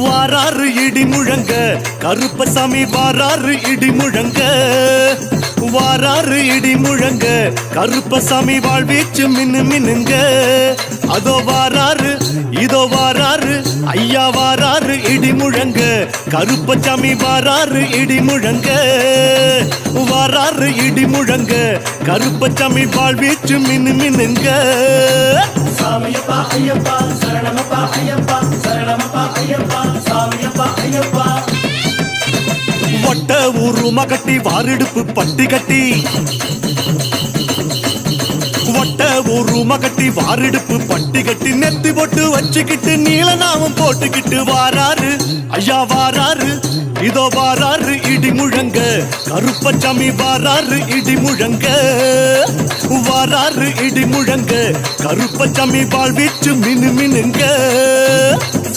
வாராறு இடி முழங்க கருப்பசாமி வாராறு இடி முழங்க வாராறு இடி முழங்க கருப்பசாமி வாழ்வீச்சு மின்னு மின்னுங்க அதோ வாராறு இதோ வாராறு ஐயா வாராறு இடி முழங்க கருப்பசாமி வாராறு இடி முழங்க வாராறு இடி முழங்க கருப்பசாமி வாழ்வீச்சு மின்னு மின்னுங்க சாமியப்பா ஐயப்பா சரணமப்பா ஐயப்பா சரணமப்பா ஐயப்பா சாமியப்பா ஐயப்பா வட்ட உருமா கட்டி வாரிடுப்பு பட்டி கட்டி வட்ட உருமா கட்டி வாரிடுப்பு பட்டி கட்டி நெத்தி போட்டு வச்சுக்கிட்டு நீலநாமம் போட்டுக்கிட்டு வாராரு ஐயா வாராரு இதோ வாராரு இடி முழங்க கருப்பசாமி வாராரு இடி முழங்க வாராரு இடி முழங்க கருப்பசாமி வாழ்வீச்சு மினு மினுங்க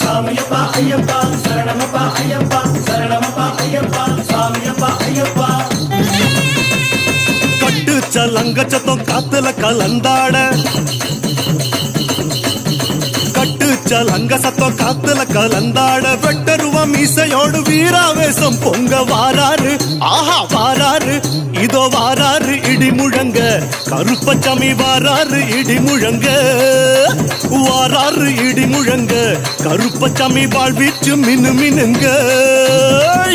சாமியப்பா ஐயப்பா சரணமப்பா ஐயப்பா சரணமப்பா ஐயப்பா சாமியப்பா ஐயப்பா கட்டு சலங்க சத்தம் காத்துல கலந்தாட கட்டு சலங்க சத்தம் காத்துல கலந்தாட வெட்டருவா மீசையோடு வீராவேசம் பொங்க வாராரு ஆஹா வாராரு இதோ வாராரு இடி முழங்க கருப்பசாமி வாராரு இடி முழங்க வாராரு இடி முழங்க கருப்பசாமி வாழ்வீச்சு மினு மினுங்க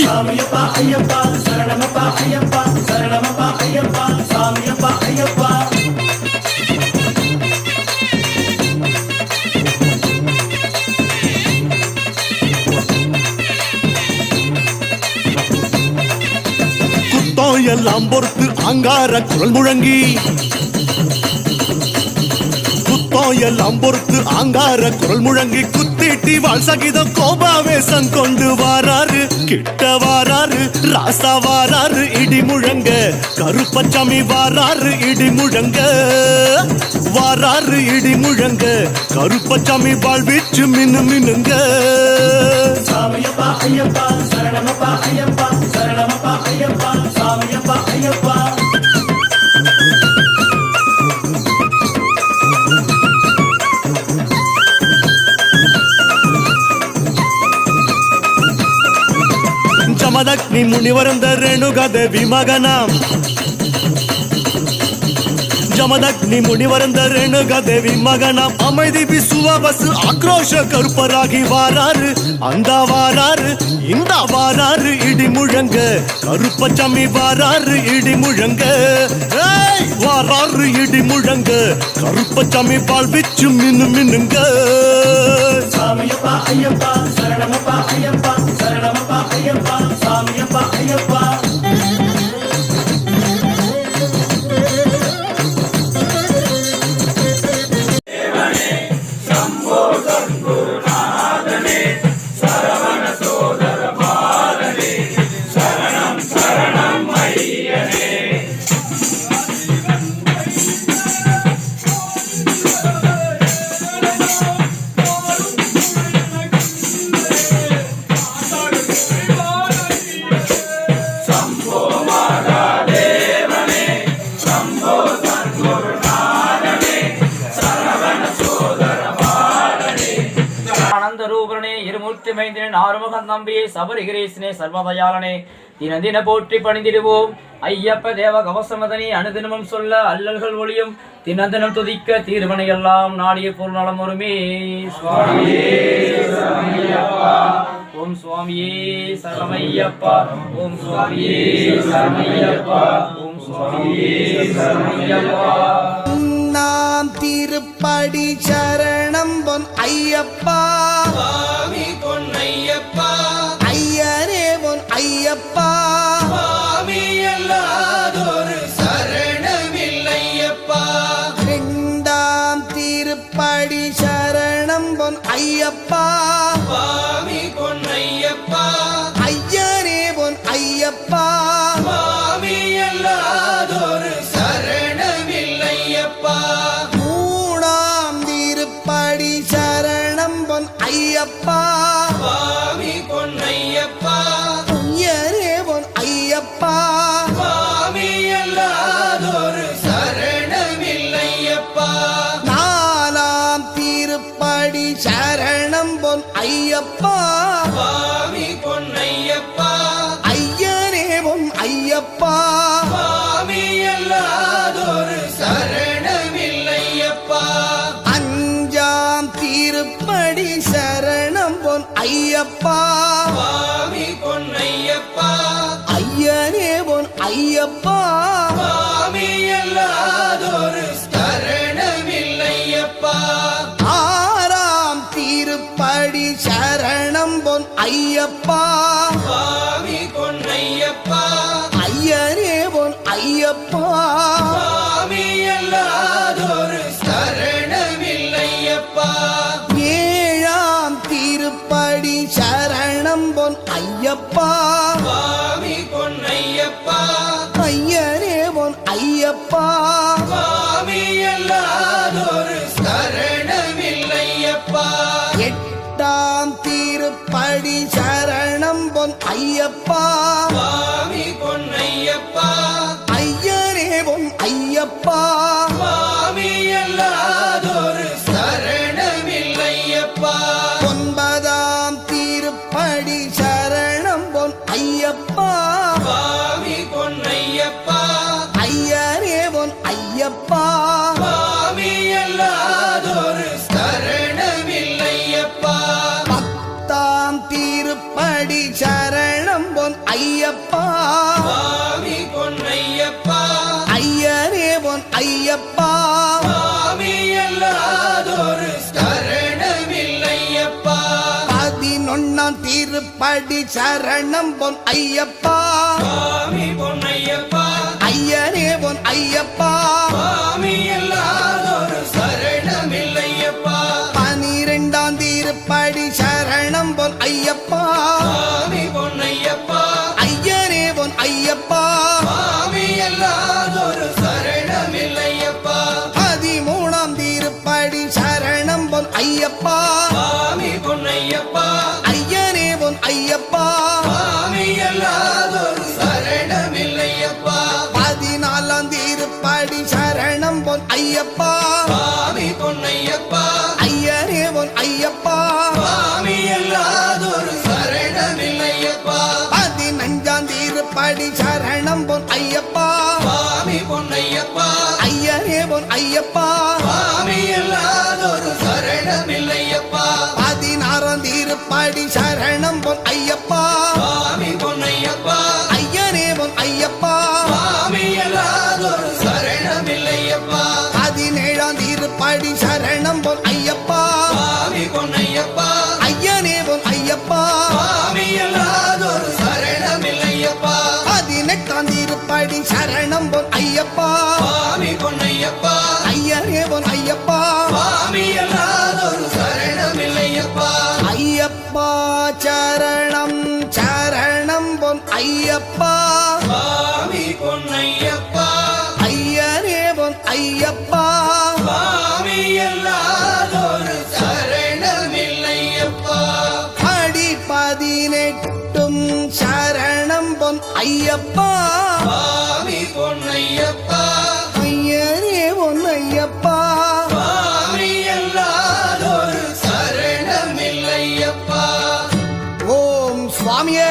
சாமியப்பா ஐயப்பா சரணமப்பா ஐயப்பா சரணமப்பா ஐயப்பா சாமியப்பா ஐயப்பா குத்தம் எல்லாம் பொறுத்து அங்கார குரல் முழங்கி குத்தம் எல்லாம் பொறுத்து அங்கார குரல் முழங்கி குத்தி நீட்டி வாழ் சகிதம் கோபாவேசம் கொண்டு வாராரு கிட்ட வாராரு ராசா வாராரு இடி முழங்க கருப்பச்சாமி வாராரு இடி முழங்க வாராரு இடி முழங்க கருப்பச்சாமி வாழ்வீச்சு மின்னு மின்னுங்க சாமியப்பா ஐயப்பா சரணமப்பா ஐயப்பா சரணமப்பா ஐயப்பா சாமியப்பா ஐயப்பா ಜಮದಗ್ನಿ ಮುನಿವರಂದ ರೇಣುಗಾದೇವಿ ಮಗನಾಂ ಜಮದಗ್ನಿ ಮುನಿವರಂದ ರೇಣುಗಾದೇವಿ ಮಗನಾಂ அமைதி விசுவ பஸ் ஆக்ரோஷ கருப்பராகி வாராரு அந்த வாராரு இந்த வாராரு இடி முழங்க கருப்பச்சாமி வாராரு இடி முழங்க வாராரு இடி முழங்க கருப்பச்சாமி வாழ்விச்சு மின்னு மின்னுங்க சாமியப்பா ஐயப்பா சரணமப்பா ஐயப்பா சரணமப்பா ஐயப்பா சாமியப்பா ஐயப்பா இருமூர்த்தி மைந்தனின் ஆறுமுகம் நம்பியை சபரிகிரீசனே சர்வதயாளனே தின தின போற்றி பணிந்திடுவோம் ஐயப்ப தேவ கவசமதனி அனுதினமும் சொல்ல அல்லல்கள் ஒளியும் தின தினம் துதிக்க தீர்வனை எல்லாம் நாடிய பொருள்நலம் ஒருமே ஓம் சுவாமியே சரமையப்பா ஓம் சுவாமியே சரமையப்பா ஓம் சுவாமியே சரமையப்பா நாம் திருப்படி சரணம் பொன் ஐயப்பா சுவாமி பொன்னையப்பா ஐயரே பொன் ஐயப்பா சுவாமி அல்லாதொரு சரணமில்லையப்பா இரண்டாம் திருப்படி சரணம் பொன் ஐயப்பா சுவாமி பொன்னையப்பா ஐயரே பொன் ஐயப்பா சுவாமி அல்லாதொரு சரணமில்லையப்பா மூணாம் திருப்படி சரணம் பொன் ஐயப்பா சுவாமி பொன்னையப்பா ஐயரே பொன் ஐயப்பா சுவாமி அல்லாதொரு சரணமில்லையப்பா நாலாம் திருப்படி சரணம் பொன் ஐயப்பா சுவாமி பொன்னையப்பா ஐயரே பொன் ஐயப்பா சுவாமி அல்லாதொரு சரணமில்லையப்பா அஞ்சாம் திருப்படி சரணம் பொன் ஐயப்பா சுவாமி பொன்னையப்பா ஐயரே பொன் ஐயப்பா சுவாமி அல்லாதொரு சரணமில்லையப்பா ஆறாம் திருப்படி சரணம் பொன் ஐயப்பா சுவாமி பொன்னையப்பா ஐயரே பொன் ஐயப்பா சுவாமி அல்லாதொரு சரணமில்லையப்பா ஏழாம் திருப்படி சரணம் பொன் ஐயப்பா சுவாமி பொன்னையப்பா ஐயரே பொன் ஐயப்பா சுவாமி அல்லாதொரு சரணமில்லையப்பா எட்டாம் திருப்படி சரணம் பொன் ஐயப்பா சுவாமி பொன்னையப்பா ஐயரே பொன் ஐயப்பா சுவாமி அல்லாதொரு சரணமில்லையப்பா ஒன்பதாம் திருப்படி சரணம் பொன் ஐயப்பா சுவாமி பொன்னையப்பா ஐயரே பொன் ஐயப்பா சுவாமி அல்லாதொரு சரணமில்லையப்பா பத்தாம் திருப்படி சரணம் பொன் ஐயப்பா சுவாமி பொன்னையப்பா ஐயரே பொன் ஐயப்பா சுவாமி அல்லாதொரு சரணமில்லையப்பா பதினொன்னாம் திருப்படி சரணம் பொன் ஐயப்பா சுவாமி பொன்னையப்பா ஐயரே பொன் ஐயப்பா சுவாமி அல்லாதொரு சரணமில்லையப்பா பனிரெண்டாம் திருப்படி சரணம் பொன் ஐயப்பா சுவாமி பொன்னையப்பா ஐயனே பொன் ஐயப்பா சுவாமி எல்லாதொரு சரணமில்லையப்பா 13ஆம் திருப்படி சரணம் பொன் ஐயப்பா சுவாமி பொன்னையப்பா ஐயனே பொன் ஐயப்பா சுவாமி எல்லாதொரு சரணமில்லையப்பா 14ஆம் திருப்படி சரணம் பொன் ஐயப்பா சுவாமி பொன்னையப்பா ஐயனே பொன் ஐயப்பா சுவாமி எல்லாதொரு சரணமில்லையப்பா 15ஆம் திருப்படி சரணம் பொன் ஐயப்பா சுவாமி பொன்னையப்பா ஐயனே பொன் ஐயப்பா சுவாமி எல்லாதொரு சரணமில்லையப்பா 16ஆம் திருப்படி சரணம் பொன் ஐயப்பா சுவாமி பொன்னையப்பா ஐயனே பொன் ஐயப்பா சுவாமி எல்லாதொரு சரணமில்லையப்பா 17ஆம் திருப்படி சரணம் பொன் ஐயப்பா சுவாமி பொன்னையப்பா ஐயனே பொன் ஐயப்பா சுவாமி எல்லாதொரு சரணமில்லையப்பா 18ஆம் திருப்படி சரணம் பொன் ஐயப்பா சுவாமி பொன்னையப்பா ஐயனே பொன் ஐயப்பா சுவாமி எல்லாதொரு சரணமில்லையப்பா ஐயப்பா சரணம் சரணம் பொன் ஐயப்பா சுவாமி பொன்னையப்பா ஐயனே பொன் ஐயப்பா சுவாமி எல்லாதொரு சரணமில்லையப்பா அடி 18ம் சரணம் பொன் ஐயப்பா சுவாமி பொன்னையப்பா ஐயனே பொன் ஐயப்பா சுவாமி எல்லாதொரு சரணமில்லையப்பா ஓம் சுவாமியே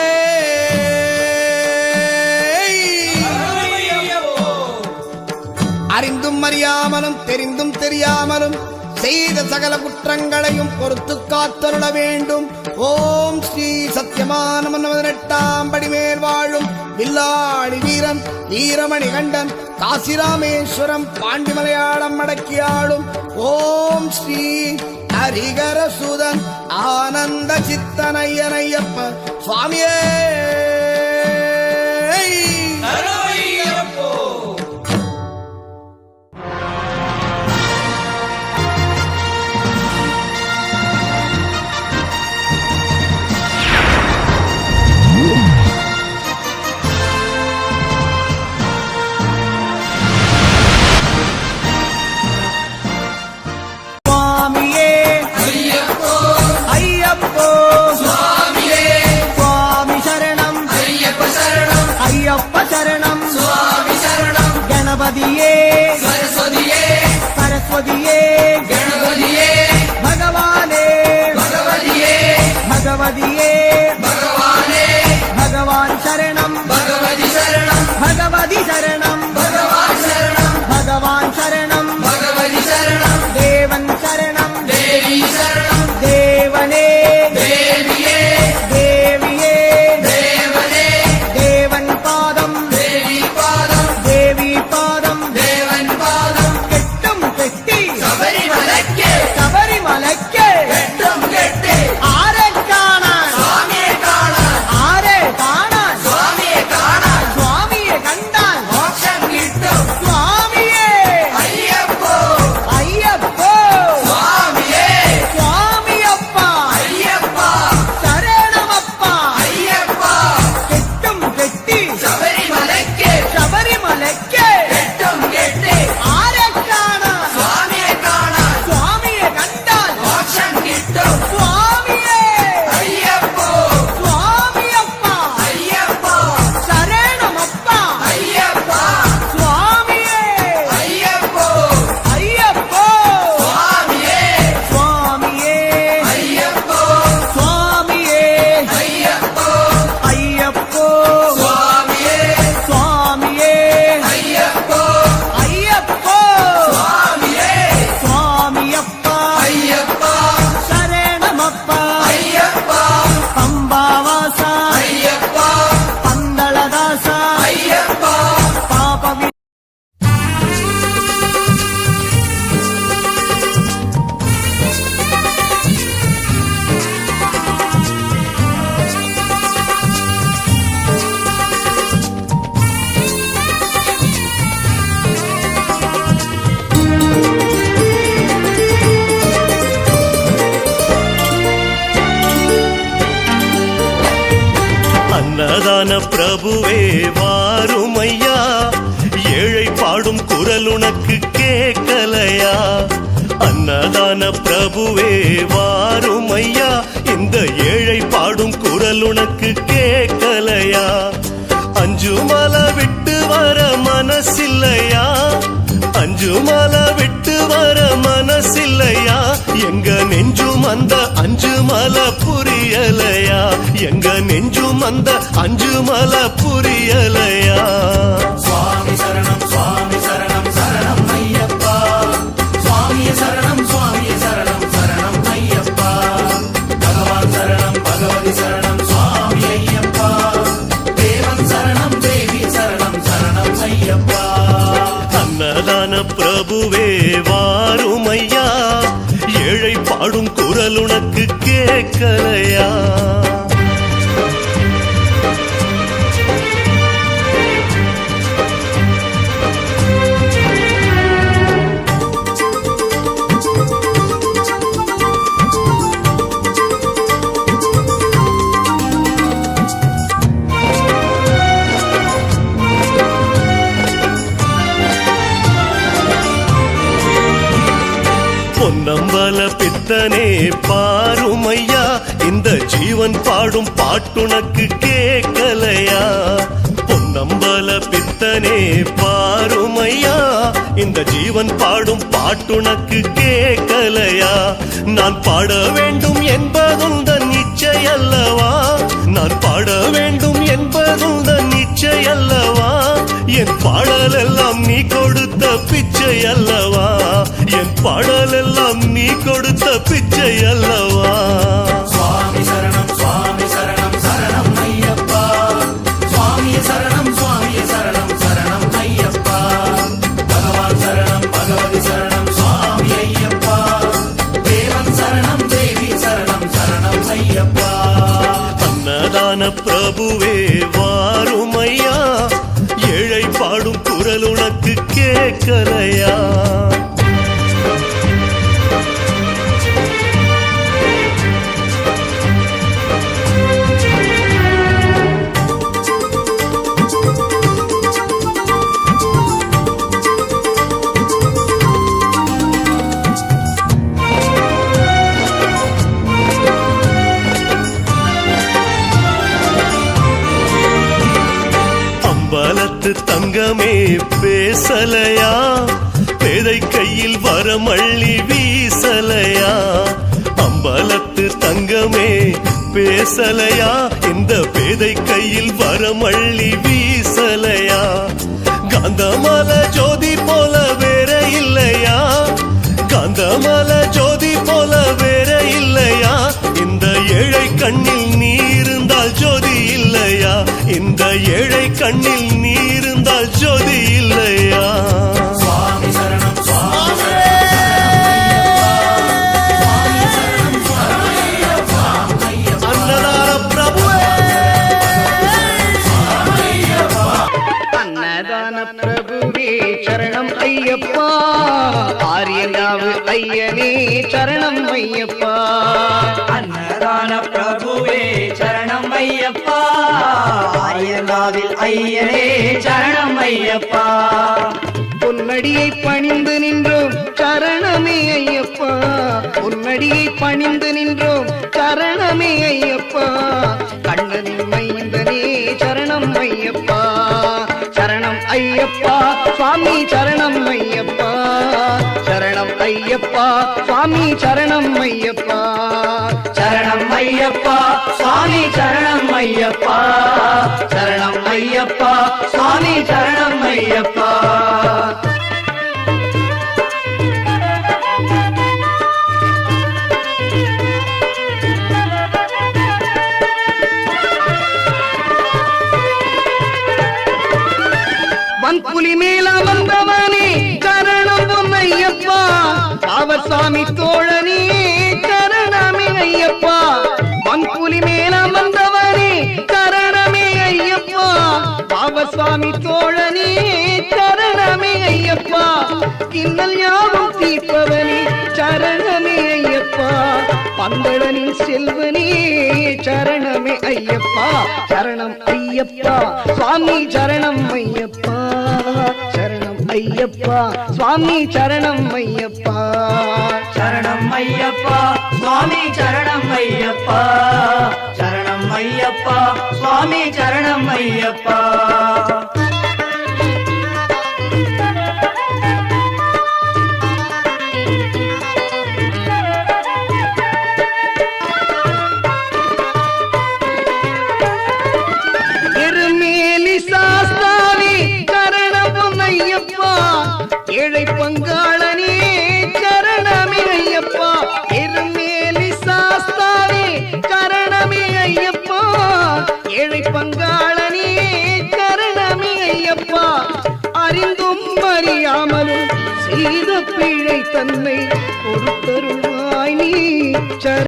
அறிந்தும் அறியாமலும் தெரிந்தும் தெரியாமலும் செய்த சகல குற்றங்களையும் பொறுத்து காத்தருள வேண்டும். ஓம் ஸ்ரீ சத்தியமான 18ஆம் படி மேல் வாழும் வில்லாளி வீரன் வீரமணி கண்டன் காசிராமேஸ்வரம் பாண்டி மலையாளம் அடக்கியாளும் ஓம் ஸ்ரீ ஹரிகரசுதன் ஆனந்த சித்தனையனையப்ப சுவாமியே. ஐயப்ப சரணம் சுவாமி சரணம் கணபதியே சரஸ்வதியே சரஸ்வதியே கணபதியே பகவானே பகவதியே பகவதியே பகவானே பகவான் சரணம் பகவதி சரணம் பகவதி சரணம் பகவான் சரணம் பகவான் சரணம் பகவதி சரணம் தேவன் சரணம் தேவி சரணம் தேவனே தேவியே தேவியே தேவனே தேவன் பாதம் தேவி பாதம் தேவி பாதம் தேவன் பாதம் கெட்டும் கெட்டி சபரிமலைக்கு சபரிமலைக்கு கெட்டும் கெட்டி ஆரக்கான சுவாமியே அன்னதான பிரபுவே வாருமையா, ஏழை பாடும் குரல் உனக்கு கேட்கலையா? அன்னதான பிரபுவே வாருமையா, இந்த ஏழை பாடும் குரல் உனக்கு கேட்கலையா? அஞ்சு மலை விட்டு வர மனசில்லையா? அஞ்சு மலை விட்டு வர மனசில்லையா? எங்க நெஞ்சும் அந்த அஞ்சு மலை புரியலையா? எங்க நெஞ்சும் அந்த அஞ்சு மலை புரியலையா? சுவாமி சரணம் சுவாமி சரணம் சரணம் ஐயப்பா, சுவாமி சரணம் சுவாமி சரணம் சரணம் ஐயப்பா, பகவான் சரணம் பகவதி சரணம் சுவாமி ஐயப்பா, தேவன் சரணம் தேவி சரணம் சரணம் ஐயப்பா. அன்னதான பிரபுவே வாருமையா, ஏழை பாடும் குரல் உனக்கு கேட்கலையா? பொன்னம்பல பித்தனே பாருமையா, இந்த ஜீவன் பாடும் பாட்டுனக்கு கேட்கலையா? பொன்னம்பல பித்தனே பாருமையா, இந்த ஜீவன் பாடும் பாட்டுனக்கு கேட்கலையா? நான் பாட வேண்டும் என்பதுந்தன் இச்சை அல்லவா? நான் பாட வேண்டும் என்பதுந்தன் இச்சை அல்லவா? என் பாடல் எல்லாம் நீ கொடுத்த பிச்சை அல்லவா? என் பாடல் எல்லாம் நீ கொடுத்த பிச்சை அல்லவா? சுவாமி சரணம் சுவாமி சரணம் சரணம் ஐயப்பா, சுவாமி சரணம் சுவாமி சரணம் சரணம் ஐயப்பா, பகவான் சரணம் பகவதி சரணம் சுவாமி ஐயப்பா, தேவன் சரணம் தேவி சரணம் சரணம் ஐயப்பா. அன்னதான பிரபுவே வாருமையா, ஏழை பாடும் குரல் உனக்கு கேட்கலையா? அம்பலத்து தங்கமே பேசலையா? பேதை கையில் வரமள்ளி வீசலையா? அம்பலத்து தங்கமே பேசலையா? இந்த பேதை கையில் வரமள்ளி வீசலையா? காந்தமல ஜோதி போல வேற இல்லையா? காந்தமல ஜோதி போல வேற இல்லையா? இந்த ஏழை கண்ணில் நீ இருந்தால் ஜோதி இல்லையா? இந்த ஏழை கண்ணில் நீ இருந்தால் ஜோதி இல்லையா? சுவாமி சரணம் சுவாமி அன்னதான பிரபுவே அன்னதான பிரபுவே சரணம் ஐயப்பா, ஆரியங்காவு ஐயனே சரணம் ஐயப்பா. அன்னதான பிரபுவே சரணம் ஐயப்பா, ஆயங்காவில் ஐயனே சரணம் ஐயப்பா. பொன்னடியை பணிந்து நின்றோம் சரணமே ஐயப்பா, பொன்னடியை பணிந்து நின்றோம் சரணமே ஐயப்பா, கண்ணனின் மைந்தனே சரணம் ஐயப்பா, சரணம் ஐயப்பா சுவாமி சரணம் ஐயப்பா, சரணம் ஐயப்பா சுவாமி சரணம் ஐயப்பா, சரணம் ஐயப்பா சுவாமி சரணம் ஐயப்பா, சரணம் ஐயப்பா சுவாமி சரணம் ஐயப்பா. வன்புலி மேல வந்தவனே சரணம் பொன்னையப்பா, பாவசாமி தோழனே சரணமே ஐயப்பா, வன்புலி மேல வந்தவனே சரணமே ஐயப்பா, பாவசாமி தோழனே சரணமே ஐயப்பா, இன்னல் யாவும் தீர்ப்பவனே சரணமே ஐயப்பா, பந்தளனின் செல்வனே சரணமே ஐயப்பா சரணம் ஐயப்பா சுவாமி சரணம் ஐயப்பா சரணம் ஐயப்பா சுவாமி சரணம் ஐயப்பா சரணம் ஐயப்பா சுவாமி சரணம் ஐயப்பா சரணம் ஐயப்பா சுவாமி சரணம் ஐயப்பா ஏழை பங்காளனே சரணமே ஐயப்பா எருமேலி சாஸ்தாவே சரணமே ஐயப்பா ஏழை பங்காளனே சரணமே ஐயப்பா அறிந்தும் அறியாமலும் செய்த பிழை தன்னை பொறுத்தருள்வாய் நீ